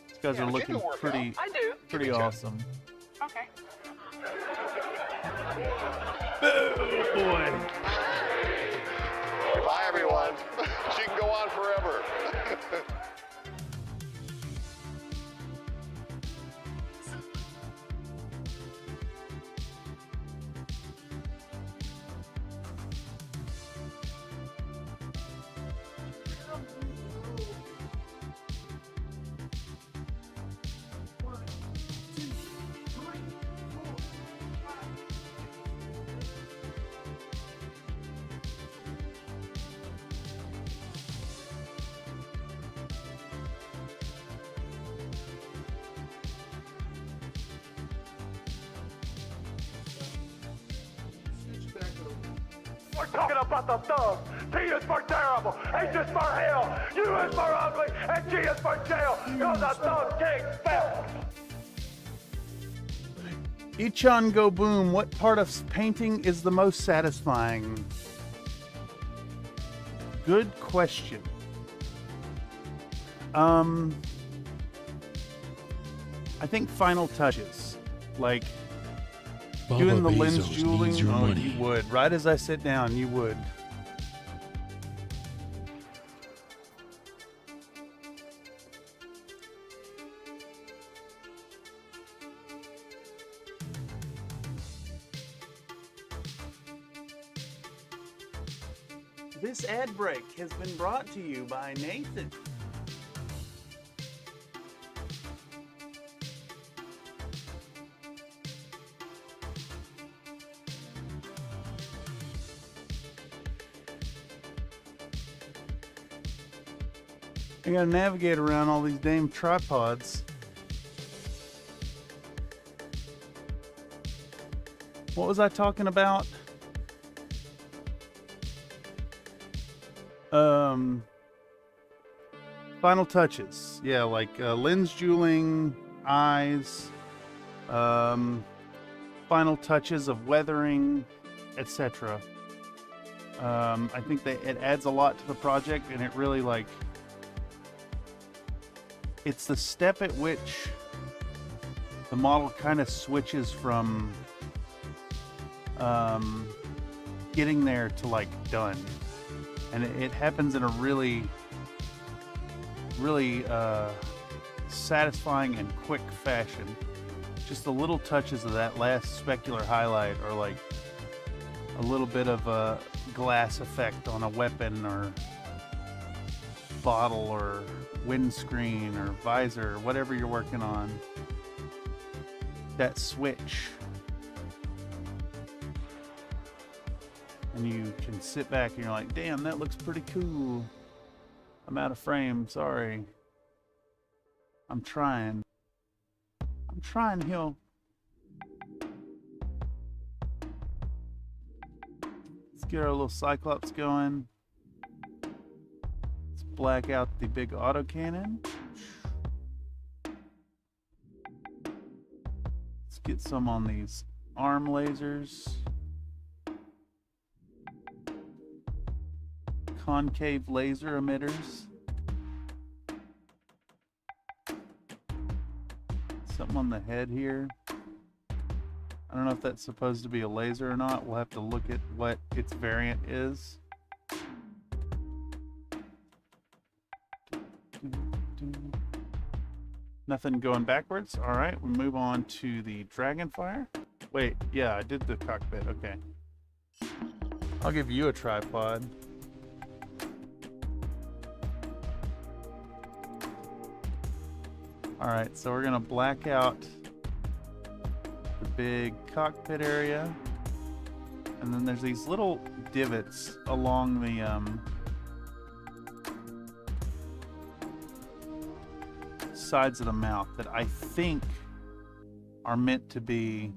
These guys are looking pretty awesome. Okay. Oh boy. Bye, everyone. She can go on forever. We're talking about the thugs. T is for terrible, H is for hell, U is for ugly, and G is for jail. You're the thug king spell. Ichan Go Boom, what part of painting is the most satisfying? Good question. I think final touches. Like Baba doing the Bezos lens needs jeweling. your Oh, money. you would. Right as I sit down, you would. This ad break has been brought to you by Nathan. I gotta navigate around all these damn tripods. What was I talking about? Final touches. Yeah, like lens jeweling, eyes, final touches of weathering, etc. I think that it adds a lot to the project, and it really like it's the step at which the model kind of switches from getting there to like done, and it happens in a really satisfying and quick fashion. Just the little touches of that last specular highlight, or like a little bit of a glass effect on a weapon or bottle or windscreen or visor, whatever you're working on. That switch, and you can sit back and you're like, damn, that looks pretty cool. I'm out of frame, sorry. I'm trying, Hill. Let's get our little Cyclops going. Let's black out the big autocannon. Let's get some on these arm lasers. Concave laser emitters. Something on the head here. I don't know if that's supposed to be a laser or not. We'll have to look at what its variant is. Nothing going backwards. All right, we move on to the Dragonfire. Wait, yeah, I did the cockpit. Okay. I'll give you a tripod. Alright, so we're gonna black out the big cockpit area, and then there's these little divots along the sides of the mouth that I think are meant to be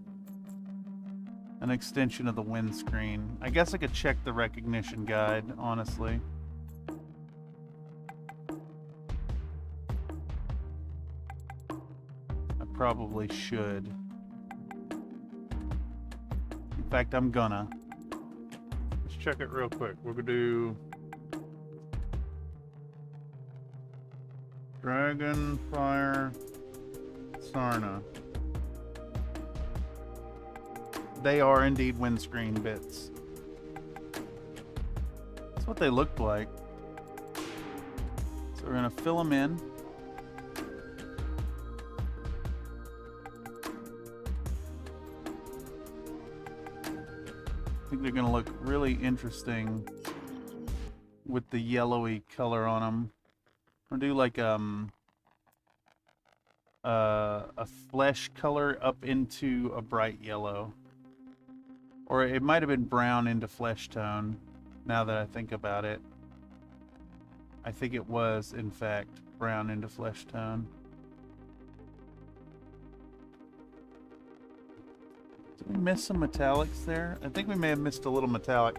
an extension of the windscreen. I guess I could check the recognition guide, honestly. Probably should. In fact, I'm gonna. Let's check it real quick. We're gonna do Dragonfire Sarna. They are indeed windscreen bits. That's what they looked like. So we're gonna fill them in. I think they're going to look really interesting with the yellowy color on them. I'm going to do like a flesh color up into a bright yellow. Or it might have been brown into flesh tone, now that I think about it. I think it was, in fact, brown into flesh tone. Did we miss some metallics there? I think we may have missed a little metallic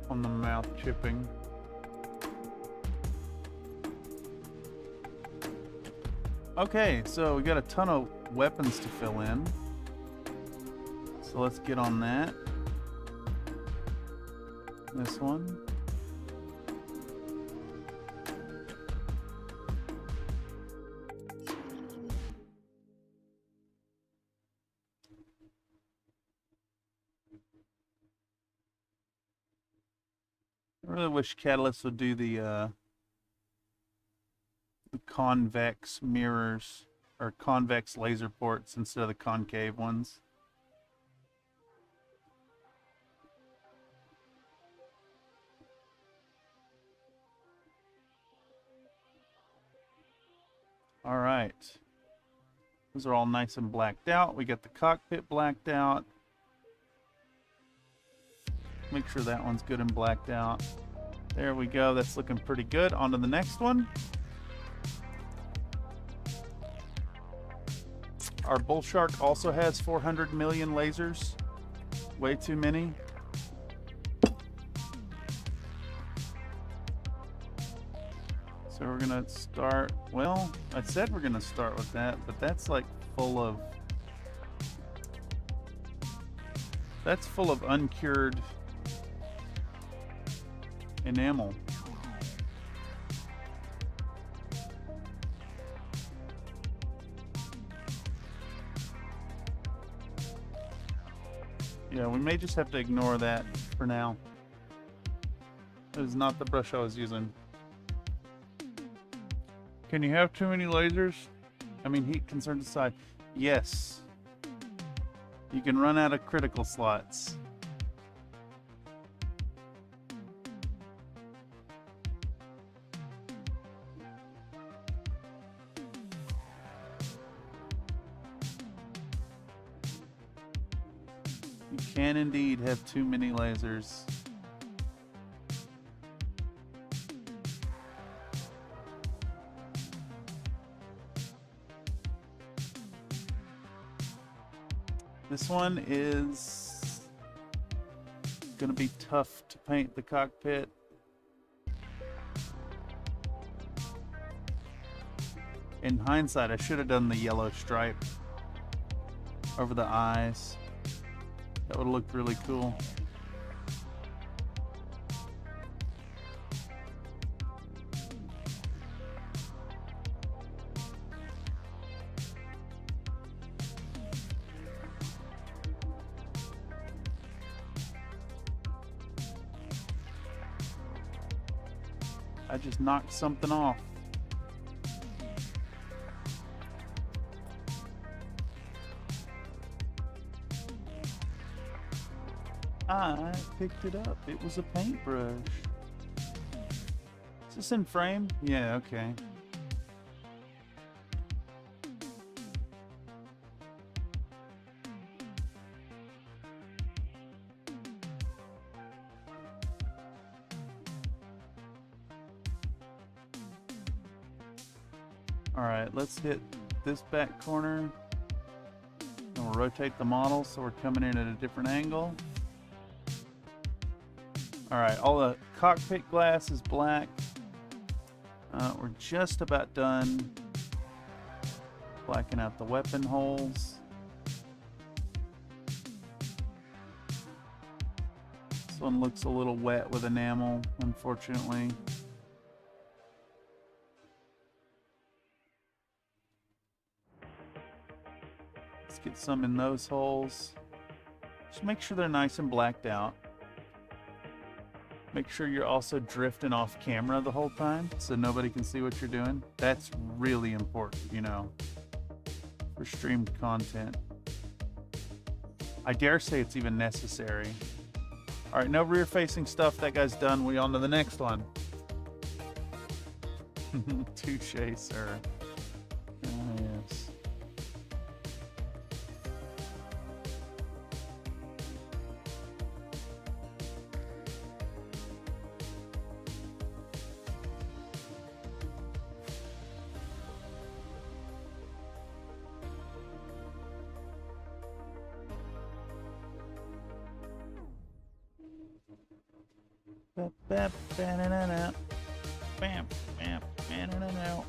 on the mouth chipping. Okay, so we got a ton of weapons to fill in. So let's get on that. This one. I really wish Catalyst would do the convex mirrors or convex laser ports instead of the concave ones. All right. Those are all nice and blacked out. We got the cockpit blacked out. Make sure that one's good and blacked out. There we go. That's looking pretty good. On to the next one. Our bull shark also has 400 million lasers. Way too many. So we're gonna start, well, I said we're gonna start with that, but that's like full of, that's full of uncured enamel. Yeah, we may just have to ignore that for now. That is not the brush I was using. Can you have too many lasers? I mean, heat concerns aside, yes. You can run out of critical slots. You can indeed have too many lasers. This one is gonna be tough to paint the cockpit. In hindsight, I should have done the yellow stripe over the eyes. That would have looked really cool. I just knocked something off. I picked it up. It was a paintbrush. Is this in frame? Yeah, okay. Alright, let's hit this back corner. And we'll rotate the model so we're coming in at a different angle. Alright, all the cockpit glass is black. We're just about done blacking out the weapon holes. This one looks a little wet with enamel, unfortunately. Let's get some in those holes. Just make sure they're nice and blacked out. Make sure you're also drifting off camera the whole time so nobody can see what you're doing. That's really important, you know, for streamed content. I dare say it's even necessary. All right, no rear-facing stuff. That guy's done. We on to the next one. Touche, sir. Oh, yes. Bam, bam, bam, bam, bam, bam, bam, bam, bam, bam.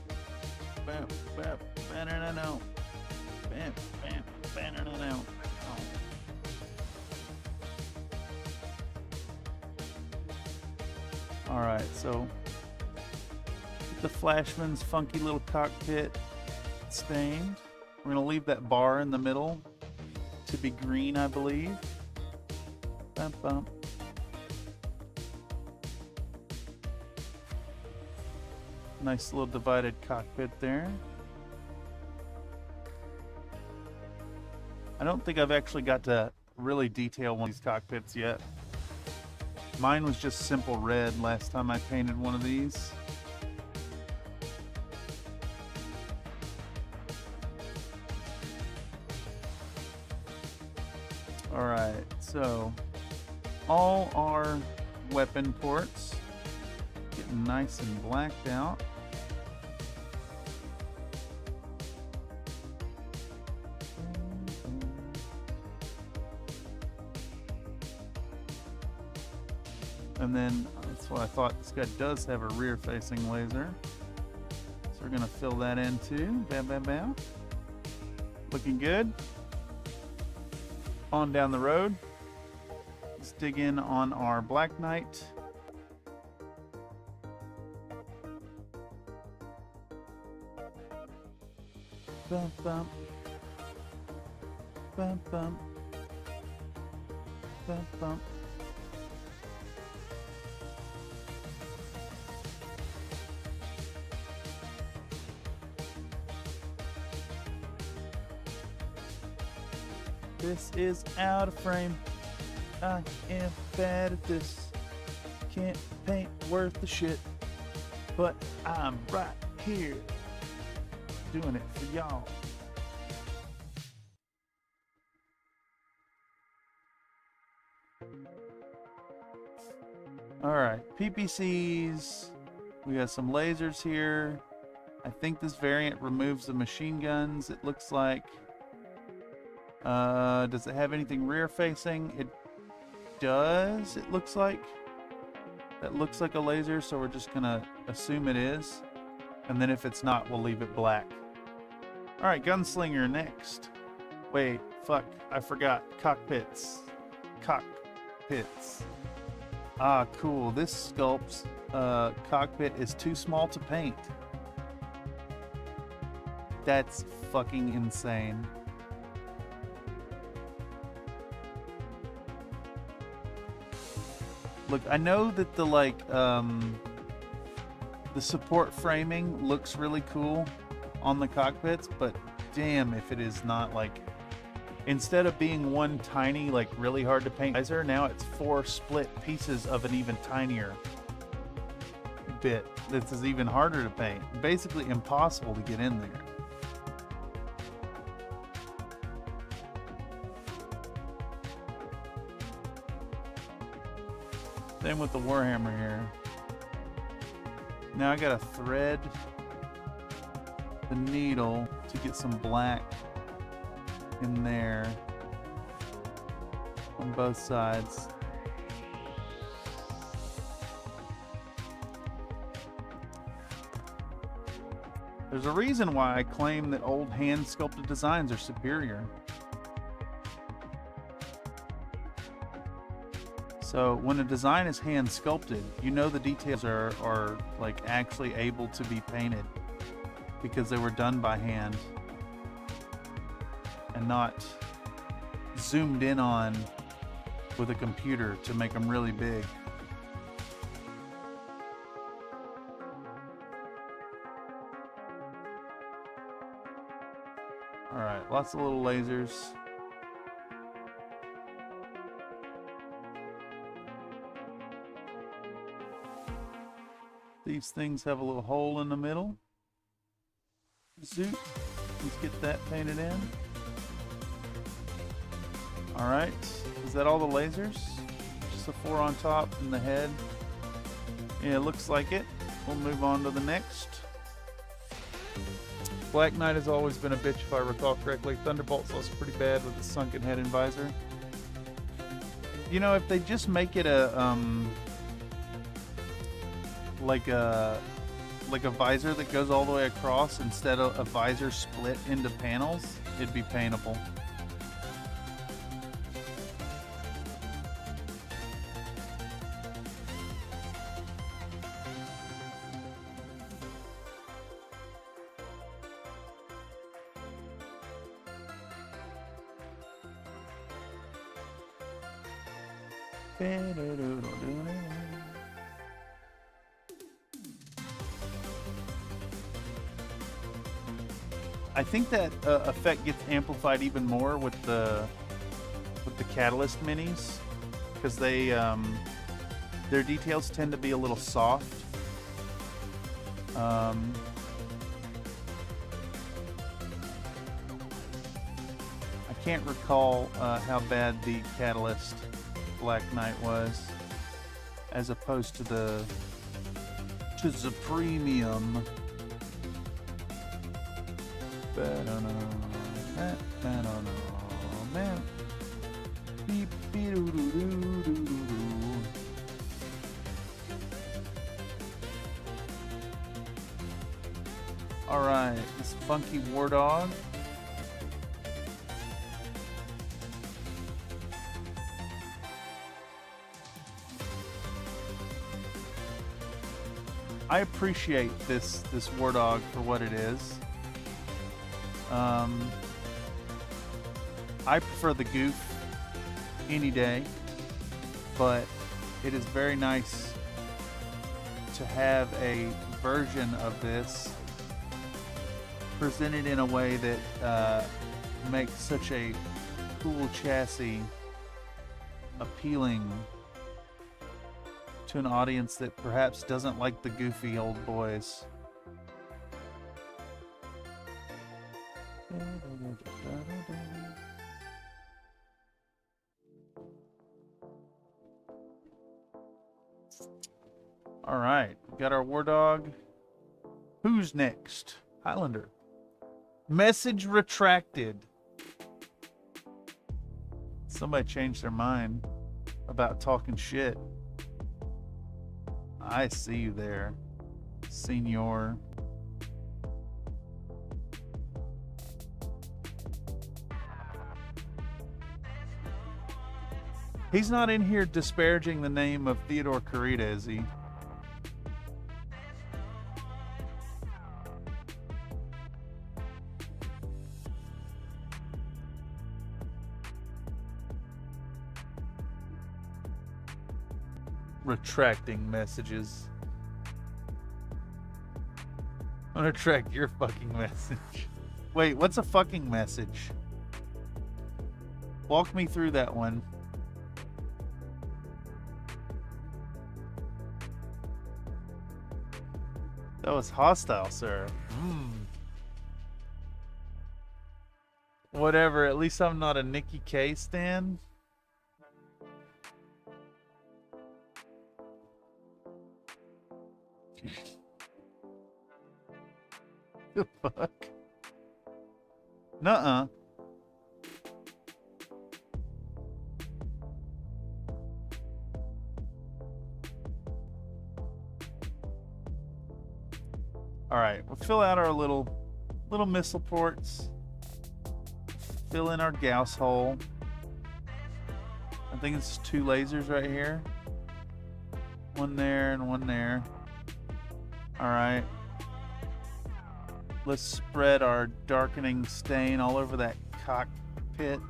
Alright, so the Flashman's funky little cockpit stained. We're going to leave that bar in the middle to be green, I believe. Bump, bump. Nice little divided cockpit there. I don't think I've actually got to really detail one of these cockpits yet. Mine was just simple red last time I painted one of these. Alright, so all our weapon ports getting nice and blacked out. And then that's what I thought, this guy does have a rear facing laser. So we're gonna fill that in too. Bam, bam, bam. Looking good. On down the road. Let's dig in on our Black Knight. Bump, bump. Bump, bump. Bump, bump. This is out of frame. I am bad at this. Can't paint worth the shit. But I'm right here doing it for y'all. Alright, PPCs. We got some lasers here. I think this variant removes the machine guns, it looks like. Does it have anything rear facing? It does, it looks like. That looks like a laser, so we're just gonna assume it is. And then if it's not, we'll leave it black. Alright, Gunslinger next. Wait, fuck, I forgot. Cockpits. Cockpits. Ah, cool. This sculpt's cockpit is too small to paint. That's fucking insane. Look, I know that the support framing looks really cool on the cockpits, but damn if it is not like, instead of being one tiny, like really hard to paint visor, now it's 4 split pieces of an even tinier bit. This is even harder to paint. Basically impossible to get in there. Same with the Warhammer here. Now I gotta thread the needle to get some black in there on both sides. There's a reason why I claim that old hand sculpted designs are superior. So when a design is hand sculpted, you know the details are like actually able to be painted because they were done by hand and not zoomed in on with a computer to make them really big. All right, lots of little lasers. These things have a little hole in the middle. Zoop. Let's get that painted in. Alright. Is that all the lasers? Just the 4 on top and the head? Yeah, it looks like it. We'll move on to the next. Black Knight has always been a bitch if I recall correctly. Thunderbolt's also pretty bad with the sunken head and visor. You know, if they just make it a like a visor that goes all the way across instead of a visor split into panels, it'd be paintable. I think that effect gets amplified even more with the Catalyst minis, because they their details tend to be a little soft. I can't recall how bad the Catalyst Black Knight was, as opposed to the premium. All right, this funky war dog. I appreciate this war dog for what it is. I prefer the goof any day, but it is very nice to have a version of this presented in a way that makes such a cool chassis appealing to an audience that perhaps doesn't like the goofy old boys. All right, we got our war dog. Who's next? Highlander. Message retracted. Somebody changed their mind about talking shit. I see you there, senor. He's not in here disparaging the name of Theodore Corita, is he? Retracting messages. I'm gonna retract your fucking message. Wait, what's a fucking message? Walk me through that one. That was hostile, sir. Whatever, at least I'm not a Nikki K stan. The fuck? Nuh-uh. All right, we'll fill out our little missile ports. Fill in our Gauss hole. I think it's 2 lasers right here. One there and one there. All right. Let's spread our darkening stain all over that cockpit.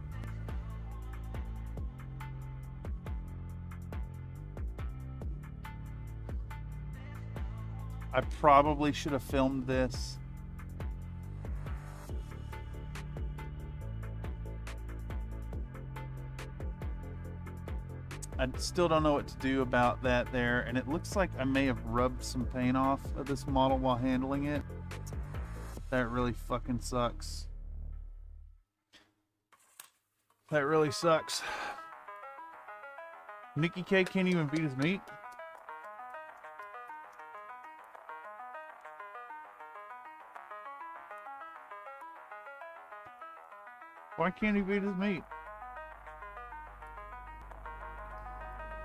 I probably should have filmed this. I still don't know what to do about that there, and it looks like I may have rubbed some paint off of this model while handling it. That really fucking sucks. That really sucks. Nikki K can't even beat his meat. Why can't he beat his meat?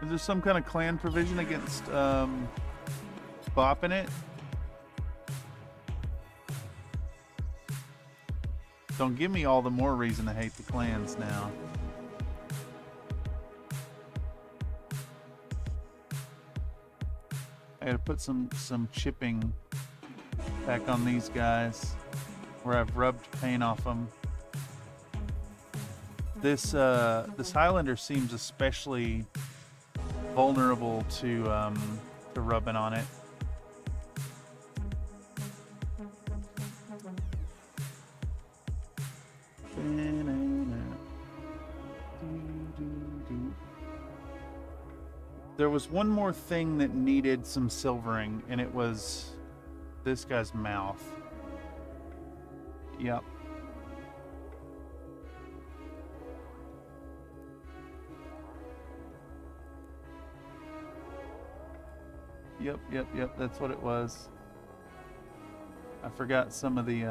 Is there some kind of clan provision against bopping it? Don't give me all the more reason to hate the clans now. I gotta put some chipping back on these guys where I've rubbed paint off them. This Highlander seems especially vulnerable to rubbing on it. There was one more thing that needed some silvering, and it was this guy's mouth. Yep. Yep, that's what it was. I forgot some of the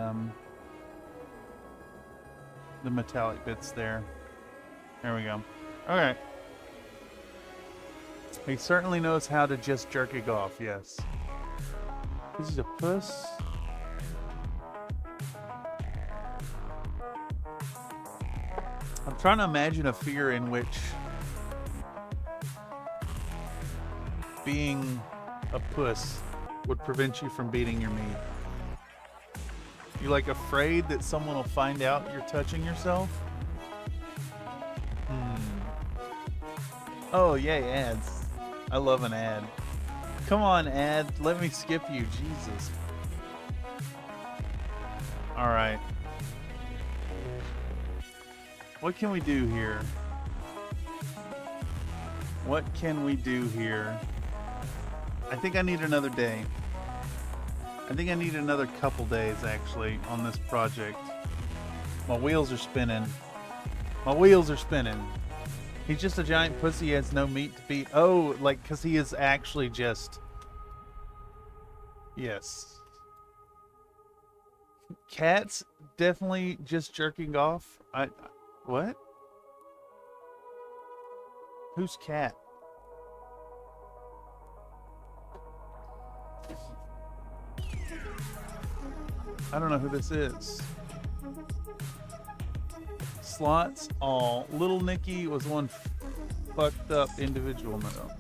metallic bits there. There we go. Okay. He certainly knows how to just jerk it off, yes. This is a puss. I'm trying to imagine a fear in which being a puss would prevent you from beating your meat. You like afraid that someone will find out you're touching yourself? Oh yay, ads. I love an ad. Come on, ad. Let me skip you. Jesus. Alright. What can we do here? What can we do here? I think I need another day. I think I need another couple days, actually, on this project. My wheels are spinning. My wheels are spinning. He's just a giant pussy. He has no meat to beat. Oh, like, because he is actually just... Yes. Cats definitely just jerking off. What? Who's cat? I don't know who this is. Slots all. Little Nicky was one fucked up individual now.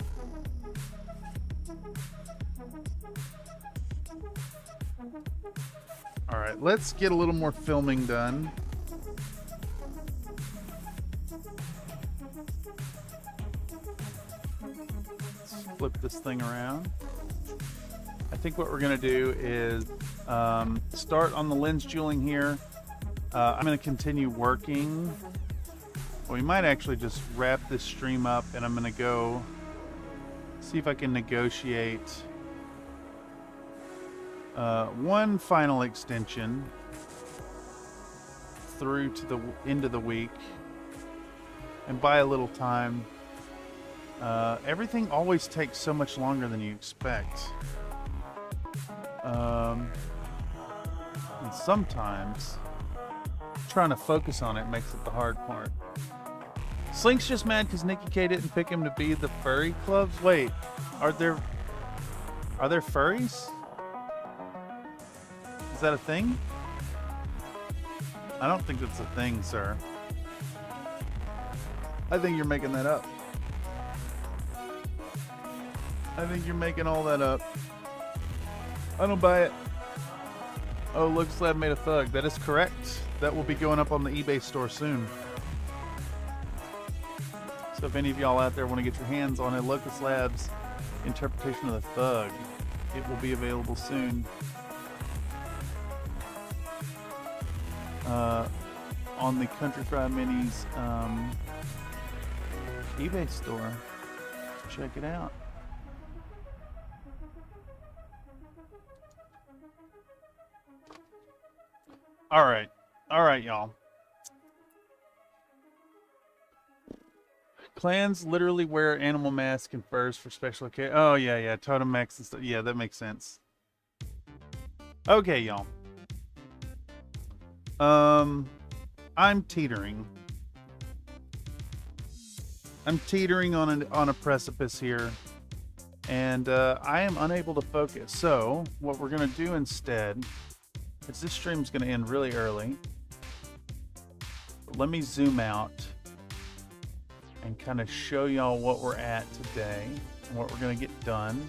Alright, let's get a little more filming done. Let's flip this thing around. I think what we're going to do is start on the lens jeweling here. I'm going to continue working. Well, we might actually just wrap this stream up, and I'm going to go see if I can negotiate one final extension through to the end of the week and buy a little time. Everything always takes so much longer than you expect. And sometimes trying to focus on it makes it the hard part. Slink's just mad because Nikki K didn't pick him to be the furry clubs. Wait, are there furries? Is that a thing? I don't think that's a thing, sir. I think you're making that up. I think you're making all that up. I don't buy it. Oh, look, Slab made a thug. That is correct. That will be going up on the eBay store soon. So if any of y'all out there want to get your hands on a Locust Labs interpretation of the thug, it will be available soon. On the Country Fried Minis eBay store. Check it out. All right, y'all. Clans literally wear animal masks and furs for special occasions. Oh yeah, totem mechs and stuff. Yeah, that makes sense. Okay, y'all. I'm teetering. I'm teetering on a precipice here, and I am unable to focus. So what we're gonna do instead is this stream's gonna end really early. But let me zoom out and kind of show y'all what we're at today and what we're gonna get done.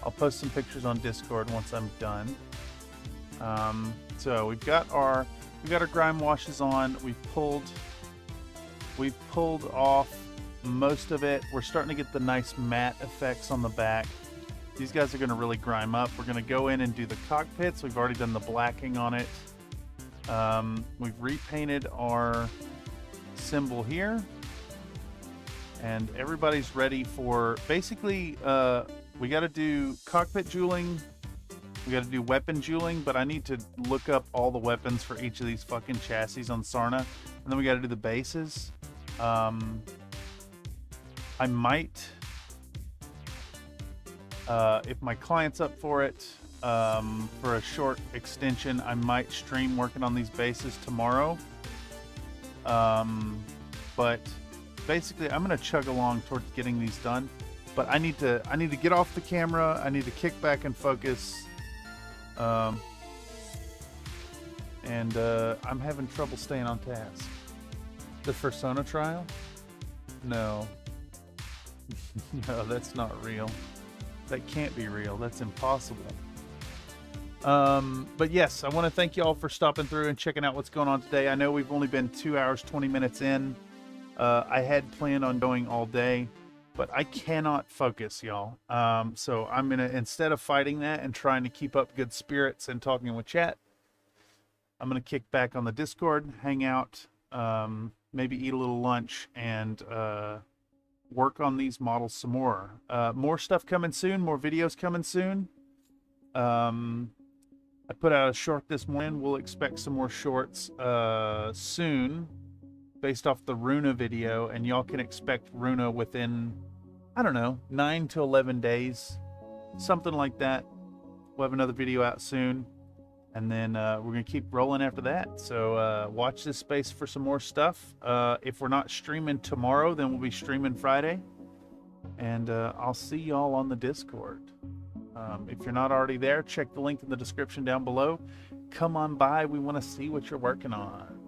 I'll post some pictures on Discord once I'm done. So we've got our grime washes on. We've pulled off most of it. We're starting to get the nice matte effects on the back. These guys are going to really grime up. We're going to go in and do the cockpits. We've already done the blacking on it. We've repainted our symbol here. And everybody's ready for, basically, we got to do cockpit jeweling. We got to do weapon jeweling, but I need to look up all the weapons for each of these fucking chassis on Sarna. And then we got to do the bases. I might, if my client's up for it, for a short extension, I might stream working on these bases tomorrow. But basically, I'm gonna chug along towards getting these done. But I need to get off the camera. I need to kick back and focus. And I'm having trouble staying on task. The Persona trial? No. No, that's not real. That can't be real. That's impossible. But yes, I want to thank you all for stopping through and checking out what's going on today. I know we've only been 2 hours, 20 minutes in. I had planned on going all day, but I cannot focus, y'all. So I'm going to, instead of fighting that and trying to keep up good spirits and talking with chat, I'm going to kick back on the Discord, hang out, maybe eat a little lunch, and work on these models some more. More stuff coming soon, more videos coming soon. I put out a short this morning. We'll expect some more shorts soon based off the Runa video, and y'all can expect Runa within, I don't know, 9 to 11 days, something like that. We'll have another video out soon, and then we're gonna keep rolling after that. So watch this space for some more stuff. If we're not streaming tomorrow, then we'll be streaming Friday, and I'll see y'all on the Discord. If you're not already there, check the link in the description down below. Come on by. We want to see what you're working on.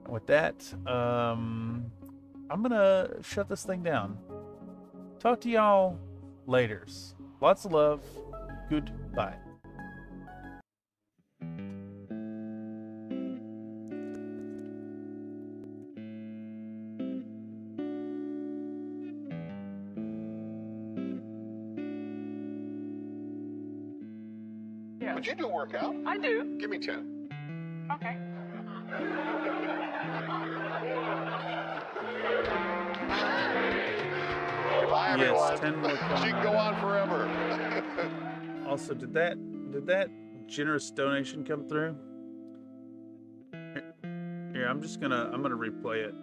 And with that, I'm gonna shut this thing down. Talk to y'all laters. Lots of love. Goodbye. But you do work out. I do. Give me 10. Okay. Goodbye, everyone. Yes, 10 more coming. She can go on forever. Also, did that generous donation come through? Here, I'm gonna replay it.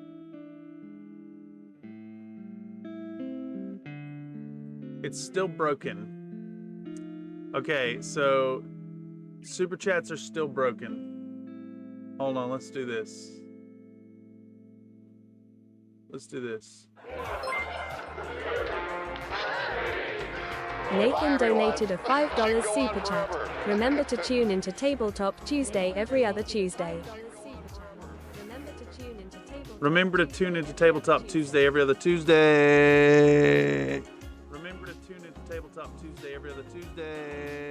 It's still broken. Okay, so super chats are still broken. Hold on, let's do this. Let's do this. Nathan donated a $5 super chat. Remember to tune into Tabletop Tuesday every other Tuesday. Remember to tune into Tabletop Tuesday every other Tuesday. Remember to tune into Tabletop Tuesday every other Tuesday.